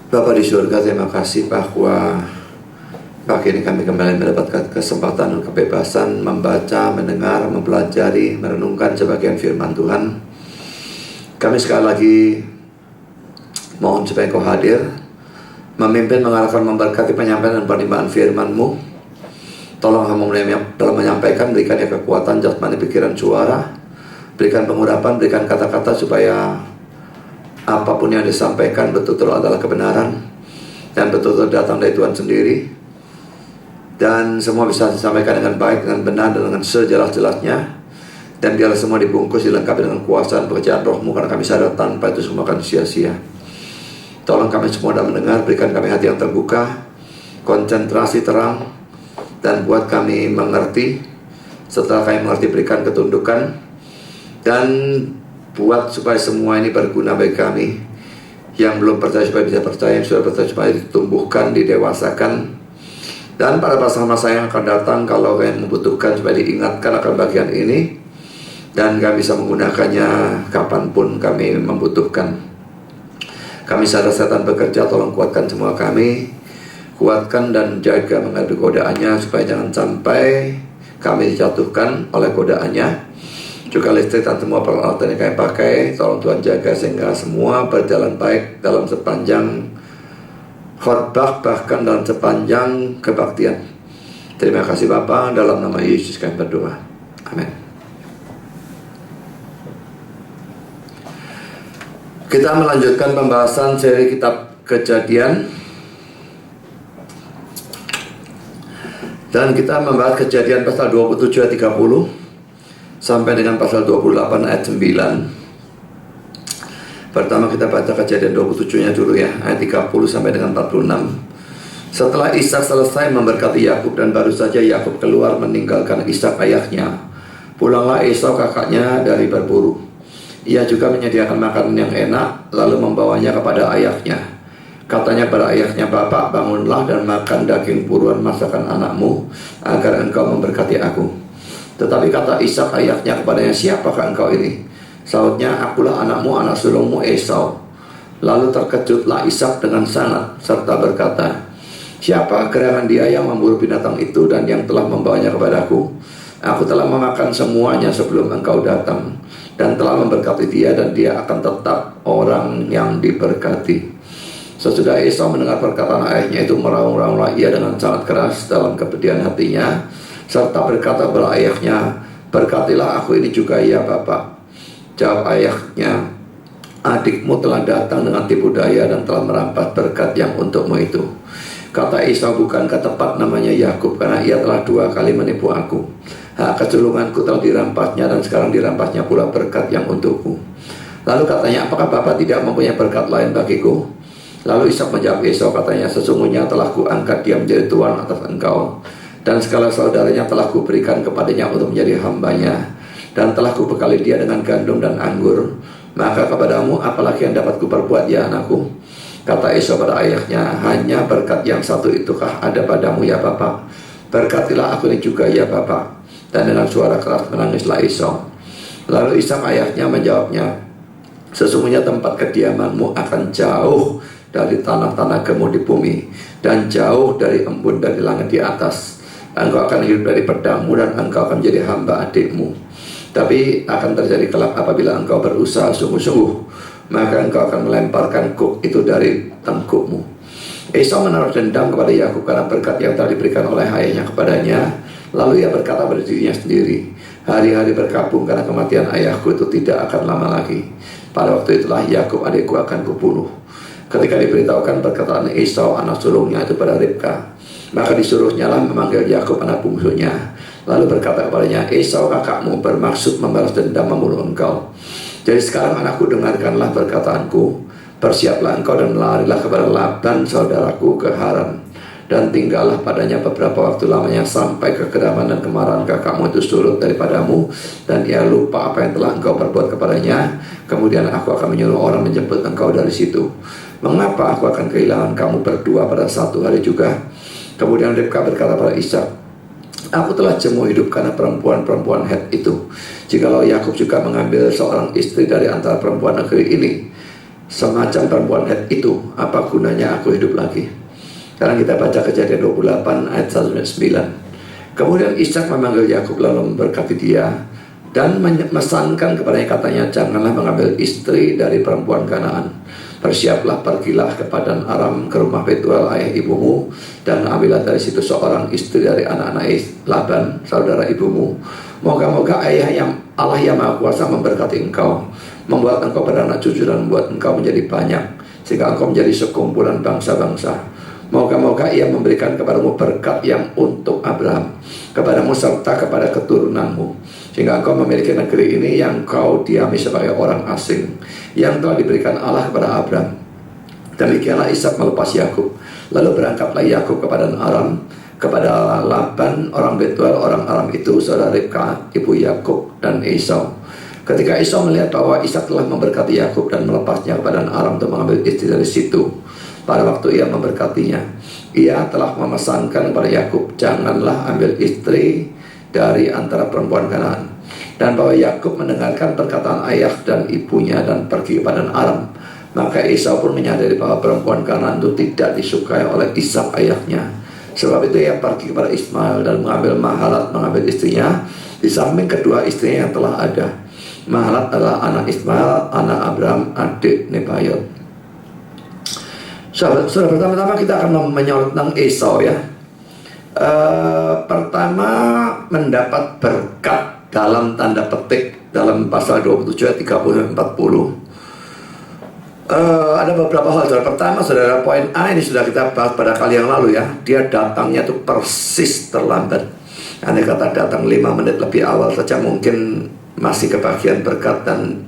Bapa di surga, terima kasih bahwa pagi ini kami kembali mendapatkan kesempatan dan kebebasan membaca, mendengar, mempelajari, merenungkan sebagian firman Tuhan. Kami sekali lagi mohon supaya Engkau hadir, memimpin, mengarahkan, memberkati penyampaian dan penerimaan firman-Mu. Tolong hamba dalam menyampaikan, berikan ya kekuatan jasmani, pikiran, suara, berikan pengurapan, berikan kata-kata supaya apapun yang disampaikan betul-betul adalah kebenaran dan betul-betul datang dari Tuhan sendiri, dan semua bisa disampaikan dengan baik, dengan benar, dan dengan sejelas-jelasnya. Dan biarlah semua dibungkus, dilengkapi dengan kuasa dan pekerjaan Roh-Mu, karena kami sadar tanpa itu semua akan sia-sia. Tolong kami semua dalam mendengar, berikan kami hati yang terbuka, konsentrasi terang, dan buat kami mengerti. Setelah kami mengerti, berikan ketundukan, dan buat supaya semua ini berguna bagi kami. Yang belum percaya supaya bisa percaya, yang sudah percaya supaya ditumbuhkan, didewasakan. Dan pada masa-masa yang akan datang, kalau kalian membutuhkan, supaya diingatkan akan bagian ini, dan kami bisa menggunakannya kapanpun kami membutuhkan. Kami sadar setan bekerja, tolong kuatkan semua kami, kuatkan dan jaga menghadapi godaannya, supaya jangan sampai kami dijatuhkan oleh godaannya. Juga listrik dan semua peralatan yang kami pakai, tolong Tuhan jaga sehingga semua berjalan baik dalam sepanjang khotbah, bahkan dalam sepanjang kebaktian. Terima kasih Bapa, dalam nama Yesus kami berdoa. Amin. Kita melanjutkan pembahasan seri kitab Kejadian, dan kita membahas Kejadian pasal 27 ayat 30 sampai dengan pasal 28 ayat 9. Pertama kita baca Kejadian 27-nya dulu ya, ayat 30 sampai dengan 46. Setelah Ishak selesai memberkati Yakub dan baru saja Yakub keluar meninggalkan Ishak ayahnya, pulanglah Esau kakaknya dari berburu. Ia juga menyediakan makanan yang enak, lalu membawanya kepada ayahnya. Katanya pada ayahnya, "Bapak, bangunlah dan makan daging buruan masakan anakmu, agar engkau memberkati aku." Tetapi kata Ishak ayahnya kepadanya, "Siapakah engkau ini?" Sahutnya, "Akulah anakmu, anak sulungmu Esau." Lalu terkejutlah Ishak dengan sangat, serta berkata, "Siapa gerangan dia yang memburu binatang itu dan yang telah membawanya kepadaku? Aku telah memakan semuanya sebelum engkau datang, dan telah memberkati dia, dan dia akan tetap orang yang diberkati." Sesudah Esau mendengar perkataan ayahnya itu, meraung-raunglah ia dengan sangat keras dalam kepedihan hatinya, serta berkata kepada ayahnya, "Berkatilah aku ini juga ya Bapak." Jawab ayahnya, "Adikmu telah datang dengan tipu daya dan telah merampas berkat yang untukmu itu." Kata Esau, "Bukankah tepat namanya Yakub, karena ia telah 2 kali menipu aku? Hak kesulunganku telah dirampasnya, dan sekarang dirampasnya pula berkat yang untukku." Lalu katanya, "Apakah Bapak tidak mempunyai berkat lain bagiku?" Lalu Ishak menjawab Esau, katanya, "Sesungguhnya telah kuangkat dia menjadi tuan atas engkau, dan segala saudaranya telah kuberikan kepadanya untuk menjadi hambanya, dan telah kubekali dia dengan gandum dan anggur. Maka kepadamu apalagi yang dapat kuperbuat ya anakku?" Kata Esau pada ayahnya, "Hanya berkat yang satu itukah ada padamu ya Bapak? Berkatilah aku ini juga ya Bapak." Dan dengan suara keras menangislah Esau. Lalu Ishak ayahnya menjawabnya, "Sesungguhnya tempat kediamanmu akan jauh dari tanah-tanah gemuk di bumi, dan jauh dari embun dari langit di atas. Engkau akan hidup dari pedangmu, dan engkau akan menjadi hamba adikmu. Tapi akan terjadi kelak apabila engkau berusaha sungguh-sungguh, maka engkau akan melemparkan kuk itu dari tengkukmu." Esau menaruh dendam kepada Yakub karena berkat yang telah diberikan oleh ayahnya kepadanya. Lalu ia berkata pada dirinya sendiri, "Hari-hari berkabung karena kematian ayahku itu tidak akan lama lagi. Pada waktu itulah Yakub adikku akan kubunuh." Ketika diberitahukan perkataan Esau anak sulungnya itu pada Ribka, maka disuruhnya lah memanggil Yakub anak bungsunya. Lalu berkata kepadanya, "Esau kakakmu bermaksud membalas dendam membunuh engkau. Jadi sekarang anakku, dengarkanlah perkataanku. Bersiaplah engkau dan larilah kepada Laban saudaraku ke Haran, dan tinggallah padanya beberapa waktu lamanya, sampai kekeraman dan kemarahan kakakmu itu surut daripadamu, dan ia lupa apa yang telah engkau perbuat kepadanya. Kemudian aku akan menyuruh orang menjemput engkau dari situ. Mengapa aku akan kehilangan kamu berdua pada satu hari juga?" Kemudian Ribka berkata pada Ishak, "Aku telah jemu hidup karena perempuan-perempuan Het itu. Jikalau Yakub juga mengambil seorang istri dari antara perempuan negeri ini, semacam perempuan itu, apa gunanya aku hidup lagi? Sekarang kita baca Kejadian 28 ayat 1-9. Kemudian Ishak memanggil Yakub lalu memberkati dia dan memesankan kepadanya, katanya, janganlah mengambil istri dari perempuan Kanaan. Bersiaplah, pergilah ke Padan Aram, ke rumah Betuel ayah ibumu, dan ambillah dari situ seorang istri dari anak-anak Laban saudara ibumu. Moga-moga Allah yang Maha Kuasa memberkati engkau, membuat engkau beranak cucu, dan membuat engkau menjadi banyak, sehingga engkau menjadi sekumpulan bangsa-bangsa. Moga-moga Ia memberikan kepadamu berkat yang untuk Abraham, kepadamu serta kepada keturunanmu, sehingga engkau memiliki negeri ini yang kau diami sebagai orang asing, yang telah diberikan Allah kepada Abraham. Demikianlah Ishak melepas Yakub. Lalu berangkatlah Yakub kepada Aram, kepada Laban orang Betuel orang Aram itu, saudara Ribka ibu Yakub dan Esau. Ketika Esau melihat bahwa Ishak telah memberkati Yakub dan melepasnya kepada Aram untuk mengambil istri dari situ, pada waktu ia memberkatinya, ia telah memesankan kepada Yakub, janganlah ambil istri dari antara perempuan Kanaan. Dan bahwa Yakub mendengarkan perkataan ayah dan ibunya dan pergi kepada Aram. Maka Esau pun menyadari bahwa perempuan Kanaan itu tidak disukai oleh Ishak ayahnya. Sebab itu ia pergi kepada Ismail dan mengambil Mahalat, mengambil istrinya di samping kedua istrinya yang telah ada. Mahalat adalah anak Ismail, anak Abraham, adik Nebayot. Saudara, pertama-tama kita akan menyorot tentang Esau ya. Pertama, mendapat berkat dalam tanda petik dalam pasal 27 ayat 30-40. Ada beberapa hal. Pertama, saudara, poin A ini sudah kita bahas pada kali yang lalu ya. Dia datangnya itu persis terlambat. Andai kata datang 5 menit lebih awal saja mungkin masih kebagian berkat dan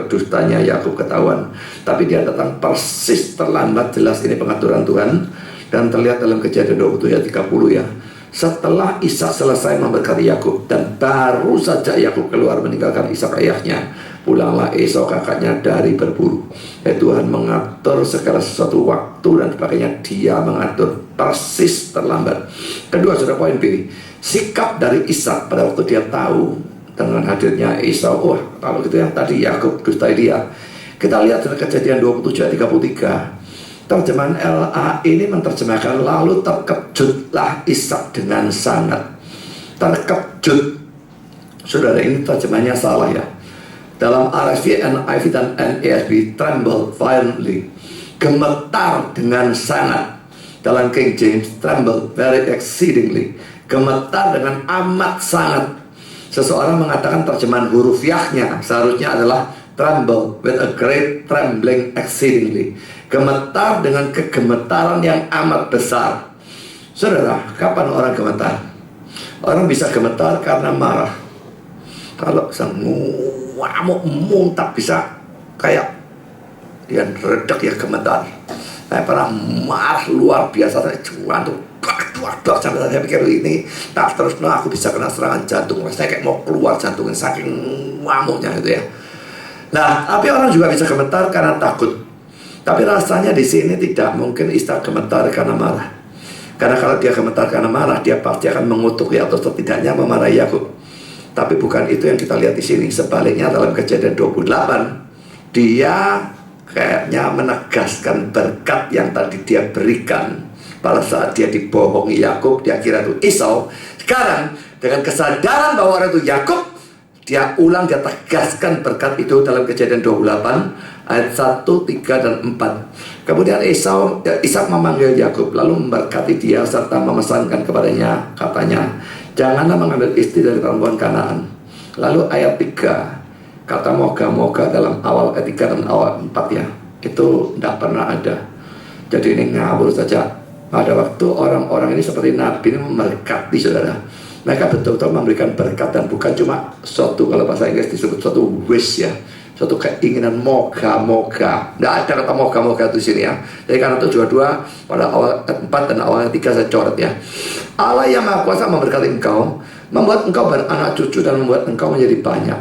dustanya Yakub ketahuan. Tapi dia datang persis terlambat. Jelas ini pengaturan Tuhan, dan terlihat dalam Kejadian 27 ayat 30 ya. Setelah Ishak selesai memberkati Yakub dan baru saja Yakub keluar meninggalkan Ishak ayahnya, pulanglah Esau kakaknya dari berburu. Tuhan mengatur segala sesuatu, waktu dan sebagainya. Dia mengatur persis terlambat. Kedua, saudara, poin B, sikap dari Ishak pada waktu dia tahu dengan hadirnya Esau. Wah, kalau gitu yang tadi Yakub dustai dia. Kita lihat dalam Kejadian 27 ayat 33. Terjemahan LA ini menerjemahkan, lalu terkejutlah Ishak dengan sangat. Terkejut. Saudara, ini terjemahannya salah ya. Dalam RSV, NIV dan NASB, tremble violently, gemetar dengan sangat. Dalam King James, tremble very exceedingly, gemetar dengan amat sangat. Seseorang mengatakan terjemahan huruf yahnya seharusnya adalah tremble with a great trembling exceedingly, gemetar dengan kegemetaran yang amat besar. Saudara, kapan orang gemetar? Orang bisa gemetar karena marah. Kalau sang ngamuk muntah bisa kayak yang redak ya gemetar. Saya pernah marah luar biasa, saya cuan tuh sampai saya pikir ini tak terus aku bisa kena serangan jantung. Saya kayak mau keluar jantungnya saking ngamuknya gitu ya. Nah, tapi orang juga bisa gemetar karena takut. Tapi rasanya di sini tidak mungkin Ishak gemetar karena marah. Karena kalau dia gemetar karena marah, dia pasti akan mengutuk ya, atau setidaknya memarahi Yakub. Tapi bukan itu yang kita lihat di sini. Sebaliknya dalam Kejadian 28, dia kayaknya menegaskan berkat yang tadi dia berikan pada saat dia dibohongi Yakub. Dia kira itu Esau. Sekarang dengan kesadaran bahwa orang itu Yakub, dia ulang, dia tegaskan berkat itu dalam Kejadian 28 ayat 1, 3, dan 4. Kemudian Ishak memanggil Yakub lalu memberkati dia serta memesankan kepadanya, katanya, janganlah mengambil istri dari perempuan Kanaan. Lalu ayat 3, kata moga-moga dalam awal ayat 3 dan awal 4 ya, itu tidak pernah ada. Jadi ini ngawur saja. Pada waktu orang-orang ini seperti Nabi ini memberkati, saudara, mereka betul-betul memberikan berkat, dan bukan cuma suatu, kalau bahasa Inggris disebut suatu wish ya, suatu keinginan moga-moga. Tidak ada kata moga-moga itu sini ya. Jadi karena itu dua-dua pada awal 4 dan awal 3 saya coret ya. Allah yang Maha Kuasa memberkati engkau, membuat engkau beranak cucu, dan membuat engkau menjadi banyak,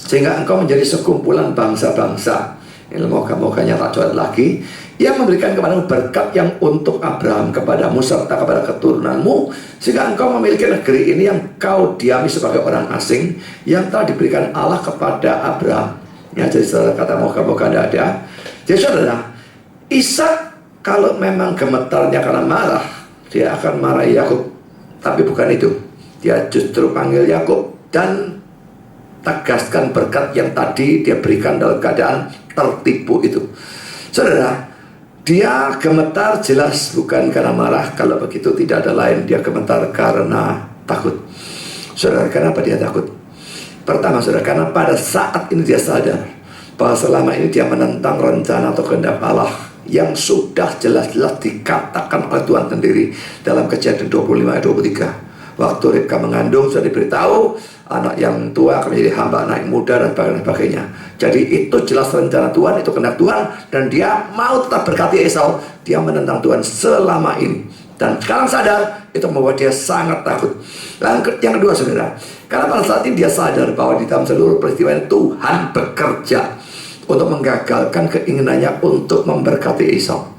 sehingga engkau menjadi sekumpulan bangsa-bangsa. Ini moga-moganya tak coret lagi. Ia memberikan kepadamu berkat yang untuk Abraham, kepadamu serta kepada keturunanmu, sehingga engkau memiliki negeri ini yang kau diami sebagai orang asing, yang telah diberikan Allah kepada Abraham. Ya, jadi setelah kata moga-moga tidak ada. Jadi saudara, Ishak kalau memang gemetarnya karena marah, dia akan marahi Yakub. Tapi bukan itu. Dia justru panggil Yakub dan tegaskan berkat yang tadi dia berikan dalam keadaan tertipu itu. Saudara, dia gemetar jelas bukan karena marah. Kalau begitu tidak ada lain, dia gemetar karena takut. Saudara, kenapa dia takut? Pertama saudara, karena pada saat ini dia sadar bahwa selama ini dia menentang rencana atau kehendak Allah yang sudah jelas-jelas dikatakan oleh Tuhan sendiri dalam Kejadian 25 ayat 23. Waktu Ribka mengandung sudah diberitahu anak yang tua akan menjadi hamba anak yang muda dan sebagainya. Jadi itu jelas rencana Tuhan, itu kehendak Tuhan, dan dia mau tetap berkati Esau. Dia menentang Tuhan selama ini, dan sekarang sadar itu membuat dia sangat takut. Lalu yang kedua saudara, karena pada saat ini dia sadar bahwa di dalam seluruh peristiwa ini Tuhan bekerja untuk menggagalkan keinginannya untuk memberkati Esau.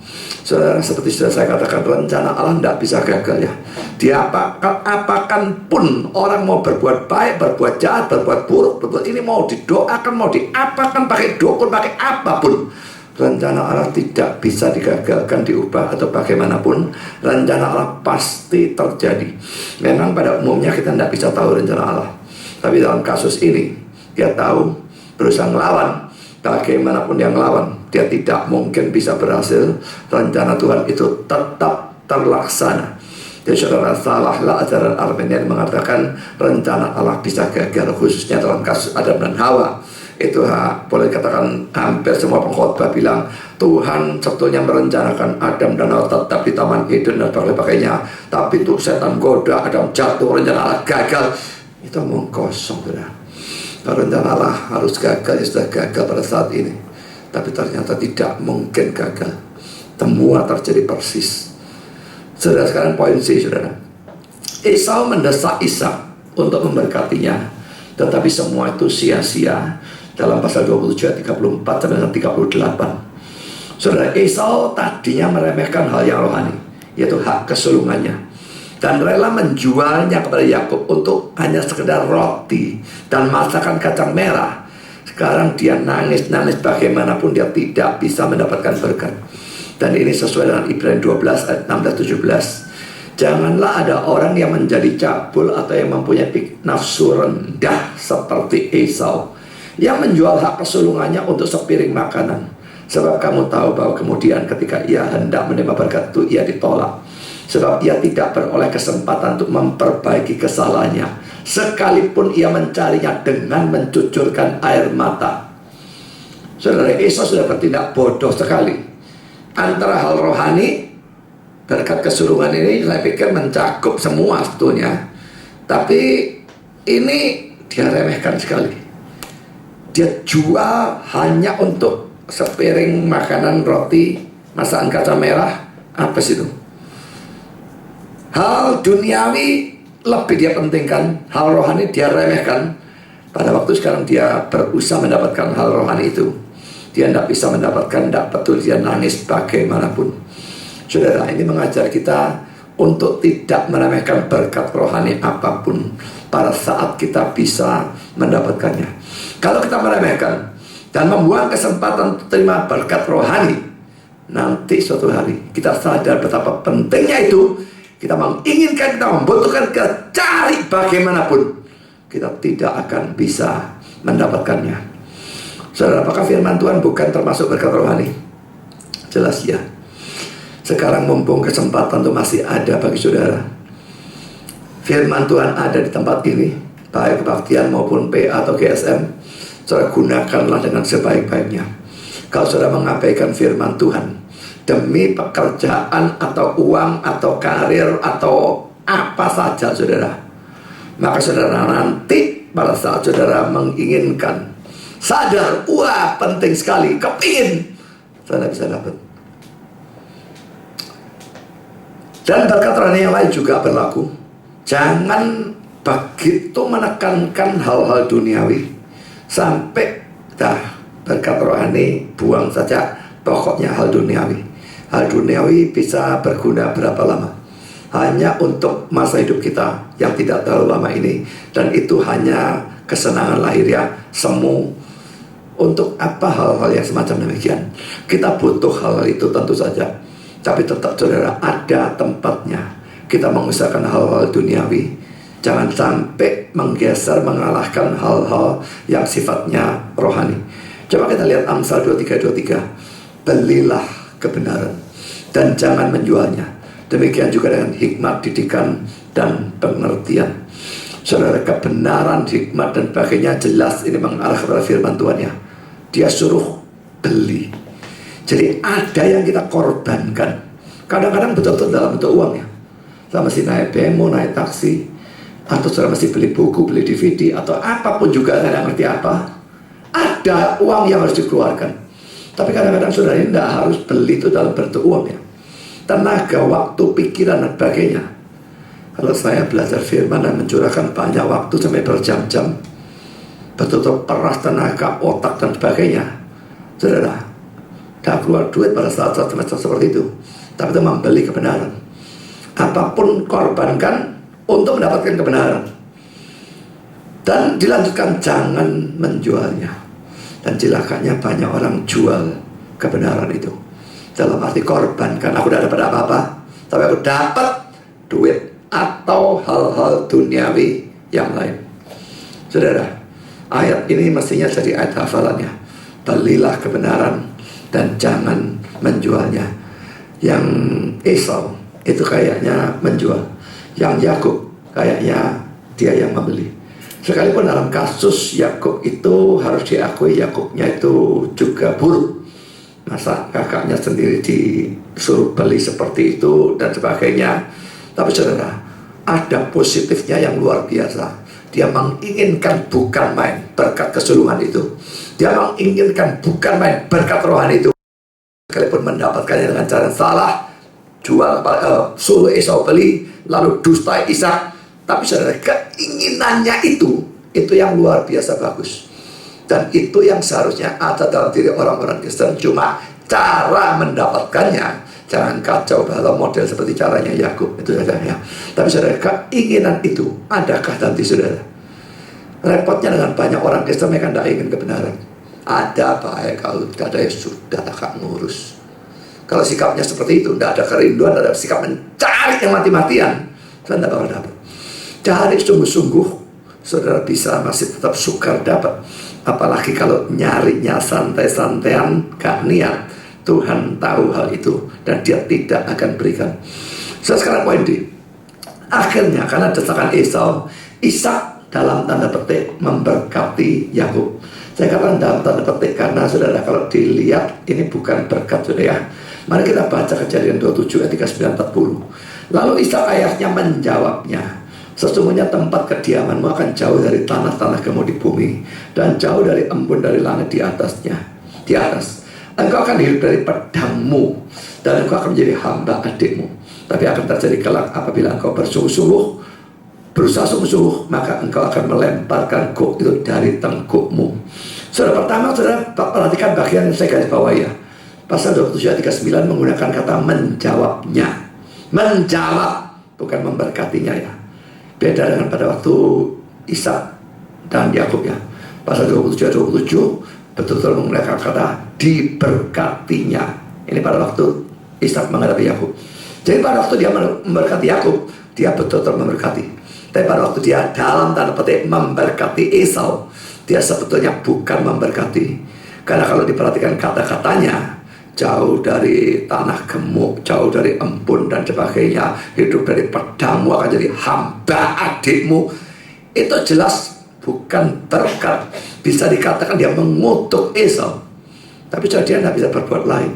Saudara, seperti sudah saya katakan, rencana Allah tidak bisa gagal ya. Dia apakan pun orang mau berbuat baik, berbuat jahat, berbuat buruk, berbuat ini, mau didoakan, mau diapakan, pakai dukun, pakai apapun, rencana Allah tidak bisa digagalkan, diubah atau bagaimanapun. Rencana Allah pasti terjadi. Memang pada umumnya kita tidak bisa tahu rencana Allah, tapi dalam kasus ini dia tahu, berusaha melawan. Bagaimanapun yang lawan, dia tidak mungkin bisa berhasil. Rencana Tuhan itu tetap terlaksana. Jadi saudara, salahlah ajaran Arminian yang mengatakan rencana Allah bisa gagal, khususnya dalam kasus Adam dan Hawa. Itu boleh dikatakan hampir semua pengkhotbah bilang Tuhan sebetulnya merencanakan Adam dan Hawa tetap di Taman Eden dan sebagainya, tapi itu setan goda, Adam jatuh, rencana Allah gagal. Itu omong kosong, saudara. Rencana Allah harus gagal, ya sudah gagal pada saat ini. Tapi ternyata tidak mungkin gagal. Semua terjadi persis. Saudara, sekarang poin C, saudara. Esau mendesak Ishak untuk memberkatinya, tetapi semua itu sia-sia. Dalam pasal 27 ayat 34 sampai dengan 38. Saudara, Esau tadinya meremehkan hal yang rohani, yaitu hak kesulungannya, dan rela menjualnya kepada Yakub untuk hanya sekedar roti dan masakan kacang merah. Sekarang dia nangis-nangis bagaimanapun dia tidak bisa mendapatkan berkat. Dan ini sesuai dengan Ibrani 12 ayat 16-17. Janganlah ada orang yang menjadi cabul atau yang mempunyai nafsu rendah seperti Esau, yang menjual hak kesulungannya untuk sepiring makanan. Sebab kamu tahu bahwa kemudian ketika ia hendak menerima berkat itu, ia ditolak. Sebab ia tidak beroleh kesempatan untuk memperbaiki kesalahannya, sekalipun ia mencarinya dengan mencucurkan air mata. Saudara, Esau sudah bertindak bodoh sekali. Antara hal rohani, berkat kesulungan ini saya pikir mencakup semua sebetulnya, tapi ini dia remehkan sekali. Dia jual hanya untuk sepiring makanan roti, masakan kacang merah. Apa sih itu? Hal duniawi lebih dia pentingkan, hal rohani dia remehkan. Pada waktu sekarang dia berusaha mendapatkan hal rohani itu, dia tidak bisa mendapatkan, tidak betul, dia nangis bagaimanapun. Saudara, ini mengajar kita untuk tidak meremehkan berkat rohani apapun pada saat kita bisa mendapatkannya. Kalau kita meremehkan dan membuang kesempatan untuk terima berkat rohani, nanti suatu hari kita sadar betapa pentingnya itu. Kita menginginkan, kita membutuhkan, kita cari bagaimanapun, kita tidak akan bisa mendapatkannya. Saudara, apakah firman Tuhan bukan termasuk berkat rohani? Jelas ya. Sekarang mumpung kesempatan itu masih ada bagi saudara, firman Tuhan ada di tempat ini, baik kebaktian maupun PA atau GSM, saudara gunakanlah dengan sebaik-baiknya. Kalau saudara mengabaikan firman Tuhan demi pekerjaan atau uang atau karir atau apa saja saudara, maka saudara nanti pada saat saudara menginginkan, sadar, wah penting sekali, kepingin, saudara bisa dapat. Dan berkat rohani yang lain juga berlaku. Jangan begitu menekankan hal-hal duniawi sampai berkat rohani buang saja, pokoknya hal duniawi. Hal duniawi bisa berguna berapa lama? Hanya untuk masa hidup kita yang tidak terlalu lama ini. Dan itu hanya kesenangan lahiriah, semu, Untuk apa hal-hal yang semacam demikian? Kita butuh hal itu tentu saja, tapi tetap saudara ada tempatnya. Kita mengusahakan hal-hal duniawi, jangan sampai menggeser, mengalahkan hal-hal yang sifatnya rohani. Coba kita lihat Amsal 23:23. Belilah kebenaran dan jangan menjualnya. Demikian juga dengan hikmat, didikan, dan pengertian. Saudara, kebenaran, hikmat, dan sebagainya jelas ini mengarah kepada firman Tuhan ya. Dia suruh beli. Jadi ada yang kita korbankan. Kadang-kadang betul-betul dalam bentuk uang ya. Kita mesti naik bemo, naik taksi, atau saudara mesti beli buku, beli DVD, atau apapun juga, saya nggak ngerti apa. Ada uang yang harus dikeluarkan. Tapi kadang-kadang saudara ini tidak harus beli itu dalam bentuk uang ya. Tenaga, waktu, pikiran, dan sebagainya. Kalau saya belajar firman dan mencurahkan banyak waktu sampai berjam-jam, betul-betul peras tenaga, otak, dan sebagainya, saudara, tidak keluar duit pada saat-saat semacam seperti itu. Tapi itu membeli kebenaran. Apapun korbankan untuk mendapatkan kebenaran. Dan dilanjutkan, jangan menjualnya. Dan celakanya banyak orang jual kebenaran itu. Dalam arti korbankan, aku tidak dapat apa-apa, tapi aku dapat duit atau hal-hal duniawi yang lain. Saudara, ayat ini mestinya jadi ayat hafalannya. Belilah kebenaran dan jangan menjualnya. Yang Esau itu kayaknya menjual, yang Yakub kayaknya dia yang membeli. Sekalipun dalam kasus Yakub itu harus diakui, Yakubnya itu juga buruk. Masa kakaknya sendiri disuruh beli seperti itu dan sebagainya. Tapi saudara, ada positifnya yang luar biasa. Dia menginginkan bukan main berkat kesulungan itu. Dia menginginkan bukan main berkat rohani itu. Sekalipun mendapatkannya dengan cara salah, suruh Esau beli, lalu dustai Ishak. Tapi saudara, keinginannya itu yang luar biasa bagus. Dan itu yang seharusnya ada dalam diri orang-orang Kristen. Cuma cara mendapatkannya, jangan kacau balau model seperti caranya Yakub itu saja ya. Tapi saudara, keinginan itu adakah nanti saudara? Repotnya dengan banyak orang Kristen, mereka tidak ingin kebenaran. Ada baik, kalau tidak ada ya sudah tak ngurus. Kalau sikapnya seperti itu, tidak ada kerinduan, tidak ada sikap mencari yang mati-matian, saya tidak bakal dapat. Cari sungguh-sungguh, saudara bisa masih tetap sukar dapat. Apalagi kalau nyarinya santai-santaian, gak niat. Tuhan tahu hal itu dan dia tidak akan berikan. Saya sekarang poin di akhirnya, karena desakan Esau, Ishak dalam tanda petik memberkati Yakub. Saya katakan dalam tanda petik karena saudara, kalau dilihat ini bukan berkat saudara ya. Mari kita baca Kejadian 27 ayat 39-40. Lalu Ishak ayahnya menjawabnya, sesungguhnya tempat kediamanmu akan jauh dari tanah-tanah gemuk di bumi, dan jauh dari embun dari langit di atasnya. Di atas engkau akan hidup dari pedangmu, dan engkau akan menjadi hamba adikmu. Tapi akan terjadi kelak apabila engkau berusaha sungguh-sungguh, maka engkau akan melemparkan gok itu dari tengkukmu. Saudara, pertama saudara perhatikan bagian yang saya garis bawahi ya. Pasal 27 ayat 39 menggunakan kata menjawabnya. Menjawab, bukan memberkatinya ya. Beda dengan pada waktu Ishak dan Yakub ya. Pasal 27 ayat 27 betul-betul menggunakan kata diberkatinya. Ini pada waktu Ishak menghadapi Yakub. Jadi pada waktu dia memberkati Yakub, dia betul-betul memberkati. Tapi pada waktu dia dalam tanda petik memberkati Esau, dia sebetulnya bukan memberkati. Karena kalau diperhatikan kata-katanya, jauh dari tanah gemuk, jauh dari embun dan sebagainya, hidup dari pedangmu akan jadi hamba adikmu, itu jelas bukan berkat. Bisa dikatakan dia mengutuk Esau. Tapi dia tidak bisa berbuat lain.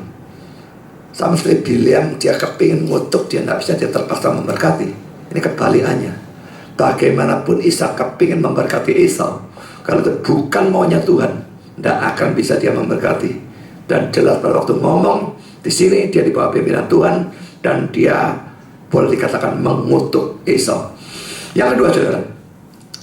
Sama seperti Bileam, dia kepingin mengutuk, dia tidak bisa, dia terpaksa memberkati. Ini kebalikannya. Bagaimanapun Ishak kepingin memberkati Esau, kalau itu bukan maunya Tuhan, tidak akan bisa dia memberkati. Dan jelas pada waktu ngomong di sini dia di bawah pimpinan Tuhan dan dia boleh dikatakan mengutuk Esau. Yang kedua saudara,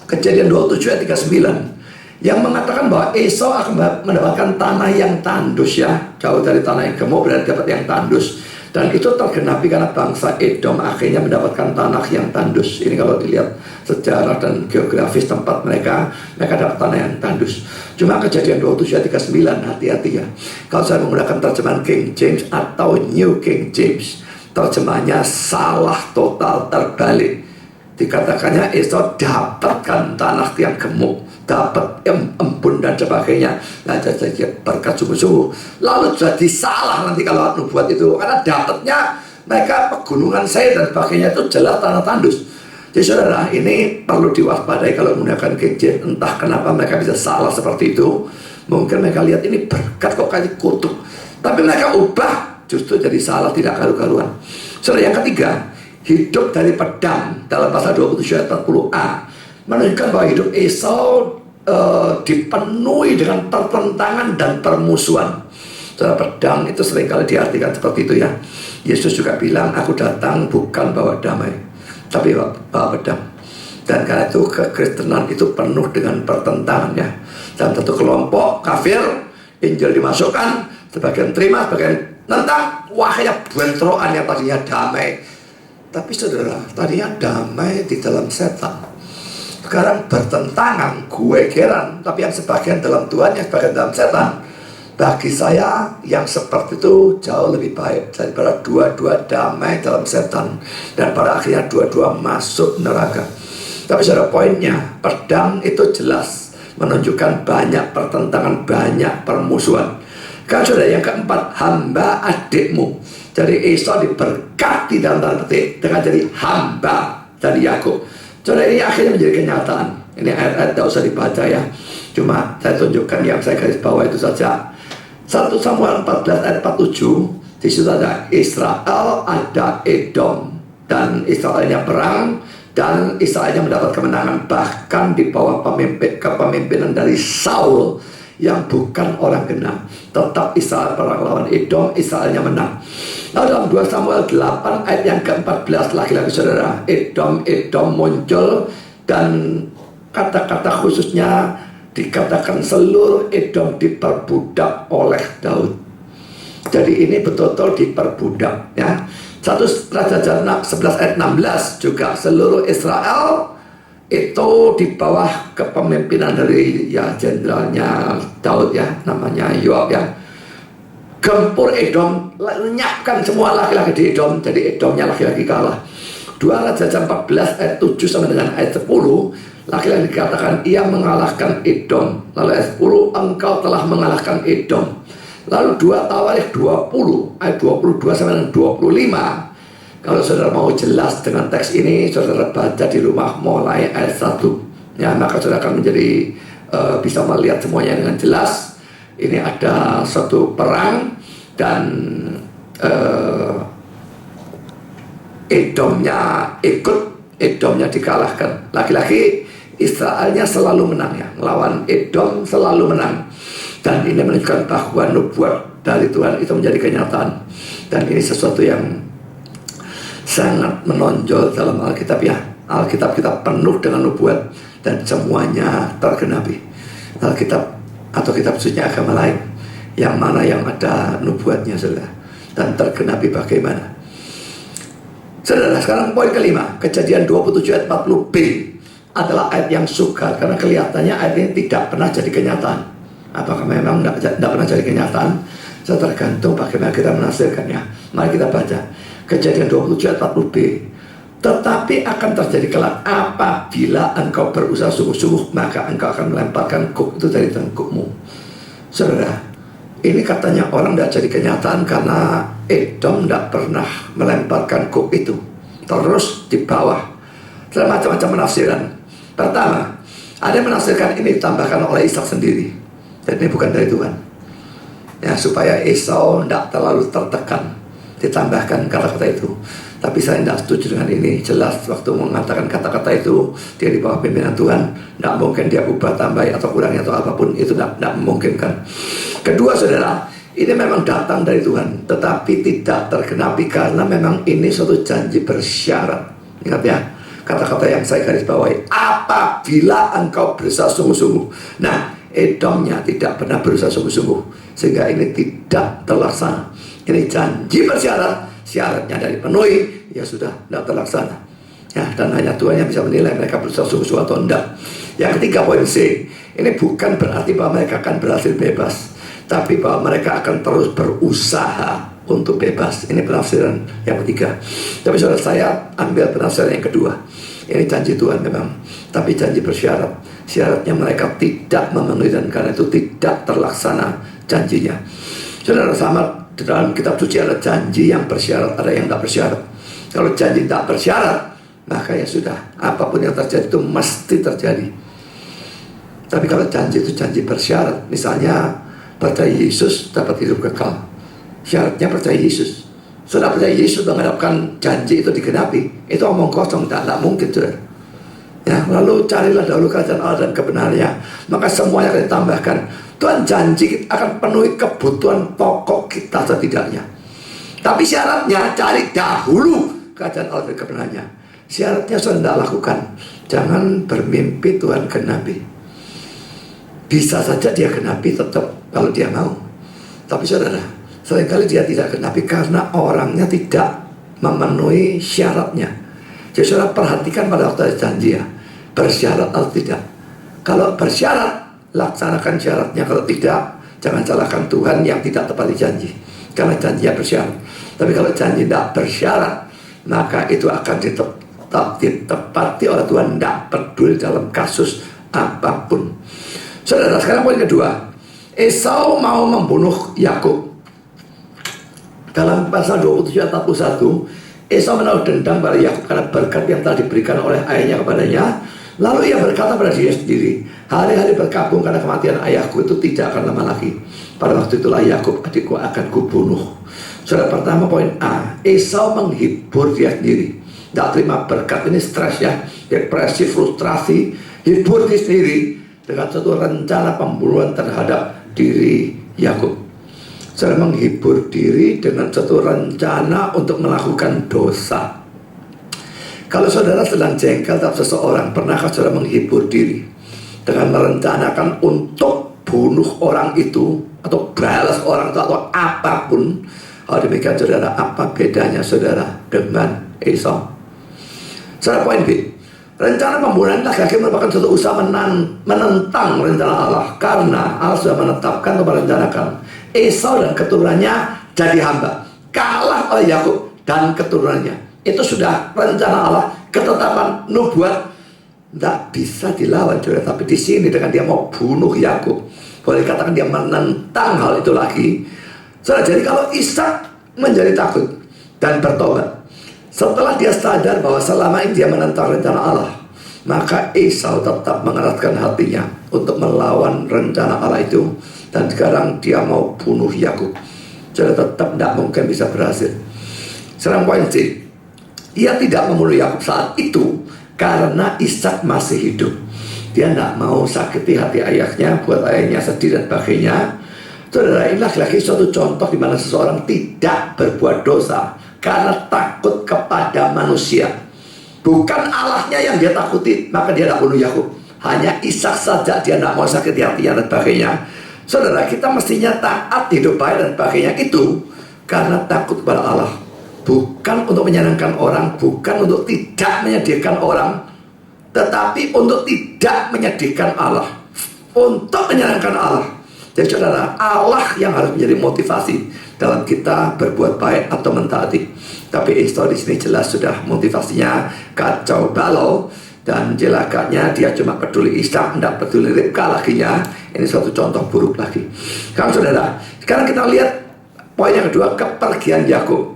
Kejadian 27 ayat 39 yang mengatakan bahwa Esau akan mendapatkan tanah yang tandus ya, jauh dari tanah yang gemuk berarti dapat yang tandus. Dan itu tergenapi karena bangsa Edom akhirnya mendapatkan tanah yang tandus. Ini kalau dilihat sejarah dan geografis tempat mereka dapat tanah yang tandus. Cuma Kejadian 27 ayat 39, hati-hati ya. Kalau saya menggunakan terjemahan King James atau New King James, terjemahannya salah total, terbalik. Dikatakannya Esau dapatkan tanah yang gemuk, dapat embun dan sebagainya. Nah, jadi berkat sungguh-sungguh. Lalu jadi salah nanti kalau nubuat itu, karena dapatnya mereka pegunungan Seir dan sebagainya itu jelas tanah tandus. Jadi saudara, ini perlu diwaspadai kalau menggunakan King James. Entah kenapa mereka bisa salah seperti itu. Mungkin mereka lihat ini berkat kok kayak kutuk, tapi mereka ubah justru jadi salah, tidak karu-karuan. Saudara, yang ketiga, hidup dari pedang dalam pasal 27 ayat 40a menunjukkan bahwa hidup Esau dipenuhi dengan pertentangan dan permusuhan. Saudara, pedang itu seringkali diartikan seperti itu ya. Yesus juga bilang, aku datang bukan bawa damai, tapi bawa pedang. Dan karena itu kekristenan itu penuh dengan pertentangan ya. Dalam satu kelompok kafir, Injil dimasukkan, sebagian terima, sebagian nentang. Wahnya bentrokan yang tadinya damai. Tapi saudara, tadinya damai di dalam setan, sekarang bertentangan, gue geran. Tapi yang sebagian dalam Tuhan, yang sebagian dalam setan. Bagi saya yang seperti itu jauh lebih baik daripada dua-dua damai dalam setan, dan pada akhirnya dua-dua masuk neraka. Tapi saudara, poinnya, pedang itu jelas menunjukkan banyak pertentangan, banyak permusuhan. Kan saudara, yang keempat, hamba adikmu. Jadi Esau diberkati dalam tanda petik dengan jadi hamba dari Yakub. Saudara, ini akhirnya menjadi kenyataan. Ini ayat-ayat tidak usah dibaca ya. Cuma saya tunjukkan yang saya garis bawah itu saja. 1 Samuel 14 ayat 47. Di situ ada Israel, ada Edom, dan Israelnya perang, dan Israelnya mendapat kemenangan bahkan di bawah kepemimpinan dari Saul yang bukan orang genah. Tetap Israel perang lawan Edom, Israelnya menang. Lalu dalam 2 Samuel 8 ayat yang ke-14, lagi-lagi saudara, Edom muncul, dan kata-kata khususnya dikatakan seluruh Edom diperbudak oleh Daud. Jadi ini betul-betul diperbudak ya. 1 Raja 11 ayat 16 juga seluruh Israel itu di bawah kepemimpinan dari ya jenderalnya Daud ya, namanya Yoab ya. Gempur Edom, lenyapkan semua laki-laki di Edom. Jadi Edomnya laki-laki kalah. 2 Raja 14 ayat 7 sampai dengan ayat 10, laki-laki dikatakan ia mengalahkan Edom. Lalu ayat 10, engkau telah mengalahkan Edom. Lalu 2 Tawarikh 20 ayat 22 sampai dengan 25. Kalau saudara mau jelas dengan teks ini, saudara baca di rumah mulai ayat 1 ya, maka saudara akan menjadi bisa melihat semuanya dengan jelas. Ini ada suatu perang, dan Edomnya ikut, Edomnya dikalahkan. Laki-laki Israelnya selalu menang ya, melawan Edom selalu menang. Dan ini menunjukkan bahwa nubuat dari Tuhan itu menjadi kenyataan. Dan ini sesuatu yang sangat menonjol dalam Alkitab ya. Alkitab kita penuh dengan nubuat dan semuanya tergenapi. Alkitab atau kitab sucinya agama lain, yang mana yang ada nubuatnya saudara, dan tergenapi bagaimana. Saudara, sekarang poin kelima, Kejadian 27 ayat 40b adalah ayat yang sukar, karena kelihatannya ayat ini tidak pernah jadi kenyataan. Apakah memang tidak pernah jadi kenyataan? Saya tergantung bagaimana kita menafsirkannya. Mari kita baca Kejadian 27 ayat 40b. Tetapi akan terjadi kelak, apabila engkau berusaha sungguh-sungguh, maka engkau akan melemparkan kuk itu dari tengkukmu. Saudara, ini katanya orang tidak jadi kenyataan karena Edom tidak pernah melemparkan kuk itu. Terus di bawah ada macam-macam penafsiran. Pertama, ada yang menafsirkan ini ditambahkan oleh Ishak sendiri, dan ini bukan dari Tuhan ya, supaya Esau tidak terlalu tertekan, ditambahkan kata-kata itu. Tapi saya tidak setuju dengan ini. Jelas waktu mengatakan kata-kata itu, dia di bawah pimpinan Tuhan, tidak mungkin dia ubah, tambah atau kurangi atau apapun. Itu tidak memungkinkan. Kedua saudara, ini memang datang dari Tuhan, tetapi tidak tergenapi karena memang ini suatu janji bersyarat. Ingat ya, kata-kata yang saya garis bawahi, apabila engkau berusaha sungguh-sungguh. Nah, Edomnya tidak pernah berusaha sungguh-sungguh, sehingga ini tidak terlaksana. Ini janji bersyarat, syaratnya dari penuhi, ya sudah, tidak terlaksana. Ya, dan hanya Tuhan yang bisa menilai mereka berusaha sungguh-sungguh atau tidak. Yang ketiga, poin C, ini bukan berarti bahwa mereka akan berhasil bebas, tapi bahwa mereka akan terus berusaha untuk bebas. Ini penafsiran yang ketiga. Tapi saudara, saya ambil penafsiran yang kedua. Ini janji Tuhan memang, tapi janji bersyarat. Syaratnya mereka tidak memenuhi, dan karena itu tidak terlaksana janjinya. Saudara, sama dalam kitab suci ada janji yang bersyarat, ada yang tidak bersyarat. Kalau janji tidak bersyarat, maka ya sudah, apapun yang terjadi itu mesti terjadi. Tapi kalau janji itu janji bersyarat, misalnya percaya Yesus dapat hidup kekal, syaratnya percaya Yesus. Sudah percaya Yesus mengharapkan janji itu digenapi, itu omong kosong, tidak mungkin, saudara. Ya, lalu carilah dahulu kerajaan Allah dan kebenarannya, maka semuanya akan ditambahkan. Tuhan janji akan penuhi kebutuhan pokok kita setidaknya. Tapi syaratnya cari dahulu kerajaan Allah dan kebenarannya. Syaratnya sudah tidak lakukan. Jangan bermimpi Tuhan genapi. Bisa saja dia genapi tetap kalau dia mau. Tapi saudara, seringkali dia tidak genapi karena orangnya tidak memenuhi syaratnya. Jadi saudara perhatikan pada waktu ada janji ya, bersyarat atau tidak. Kalau bersyarat, laksanakan syaratnya. Kalau tidak, jangan salahkan Tuhan yang tidak tepati janji, karena janjinya bersyarat. Tapi kalau janji tidak bersyarat, maka itu akan ditepati oleh Tuhan, tidak peduli dalam kasus apapun. Saudara, sekarang poin kedua, Esau mau membunuh Yakub. Dalam pasal 27 ayat 41, Esau menaruh dendam pada Yakub karena berkat yang telah diberikan oleh ayahnya kepadanya. Lalu ia berkata pada dirinya sendiri, hari-hari berkabung karena kematian ayahku itu tidak akan lama lagi. Pada waktu itulah Yakub adikku akan kubunuh. Saudara, pertama poin A, Esau menghibur dia sendiri. Tidak terima berkat, ini stres ya, depresi, frustrasi, hibur diri sendiri dengan suatu rencana pembunuhan terhadap diri Yakub. Saudara, menghibur diri dengan suatu rencana untuk melakukan dosa. Kalau saudara sedang jengkel terhadap seseorang, pernahkah saudara menghibur diri dengan merencanakan untuk bunuh orang itu, atau balas orang itu, atau apapun? Kalau demikian saudara, apa bedanya saudara dengan Esau? Saudara, poin B, rencana pembunuhan laki-laki merupakan suatu usaha menentang rencana Allah, karena Allah sudah menetapkan atau merencanakan Esau dan keturunannya jadi hamba, kalah oleh Yakub dan keturunannya. Itu sudah rencana Allah, ketetapan nubuat, tidak bisa dilawan, saudara. Tapi di sini dengan dia mau bunuh Yakub, boleh dikatakan dia menentang hal itu lagi. Saudara, jadi kalau Ishak menjadi takut dan bertobat setelah dia sadar bahwa selama ini dia menentang rencana Allah, maka Esau tetap mengeratkan hatinya untuk melawan rencana Allah itu, dan sekarang dia mau bunuh Yakub. Jadi tetap tidak mungkin bisa berhasil. Sekarang poin C, ia tidak membunuh Yakub saat itu karena Ishak masih hidup. Dia tidak mau sakiti hati ayahnya, buat ayahnya sedih dan sebagainya. Saudara, ini lagi-lagi suatu contoh di mana seseorang tidak berbuat dosa karena takut kepada manusia. Bukan Allahnya yang dia takuti, maka dia tidak bunuh Yakub. Hanya Ishak saja dia tidak mau sakiti hatinya dan sebagainya. Saudara, kita mestinya taat, hidup baik dan sebagainya itu karena takut kepada Allah. Bukan untuk menyenangkan orang, bukan untuk tidak menyedihkan orang, tetapi untuk tidak menyedihkan Allah, untuk menyenangkan Allah. Jadi saudara, Allah yang harus menjadi motivasi dalam kita berbuat baik atau mentaati. Tapi Esau di sini jelas sudah motivasinya kacau balau, dan jelakanya dia cuma peduli Ishak, tidak peduli Ribka lakinya. Ini suatu contoh buruk lagi. Kan saudara, sekarang kita lihat poin yang kedua, kepergian Yakub.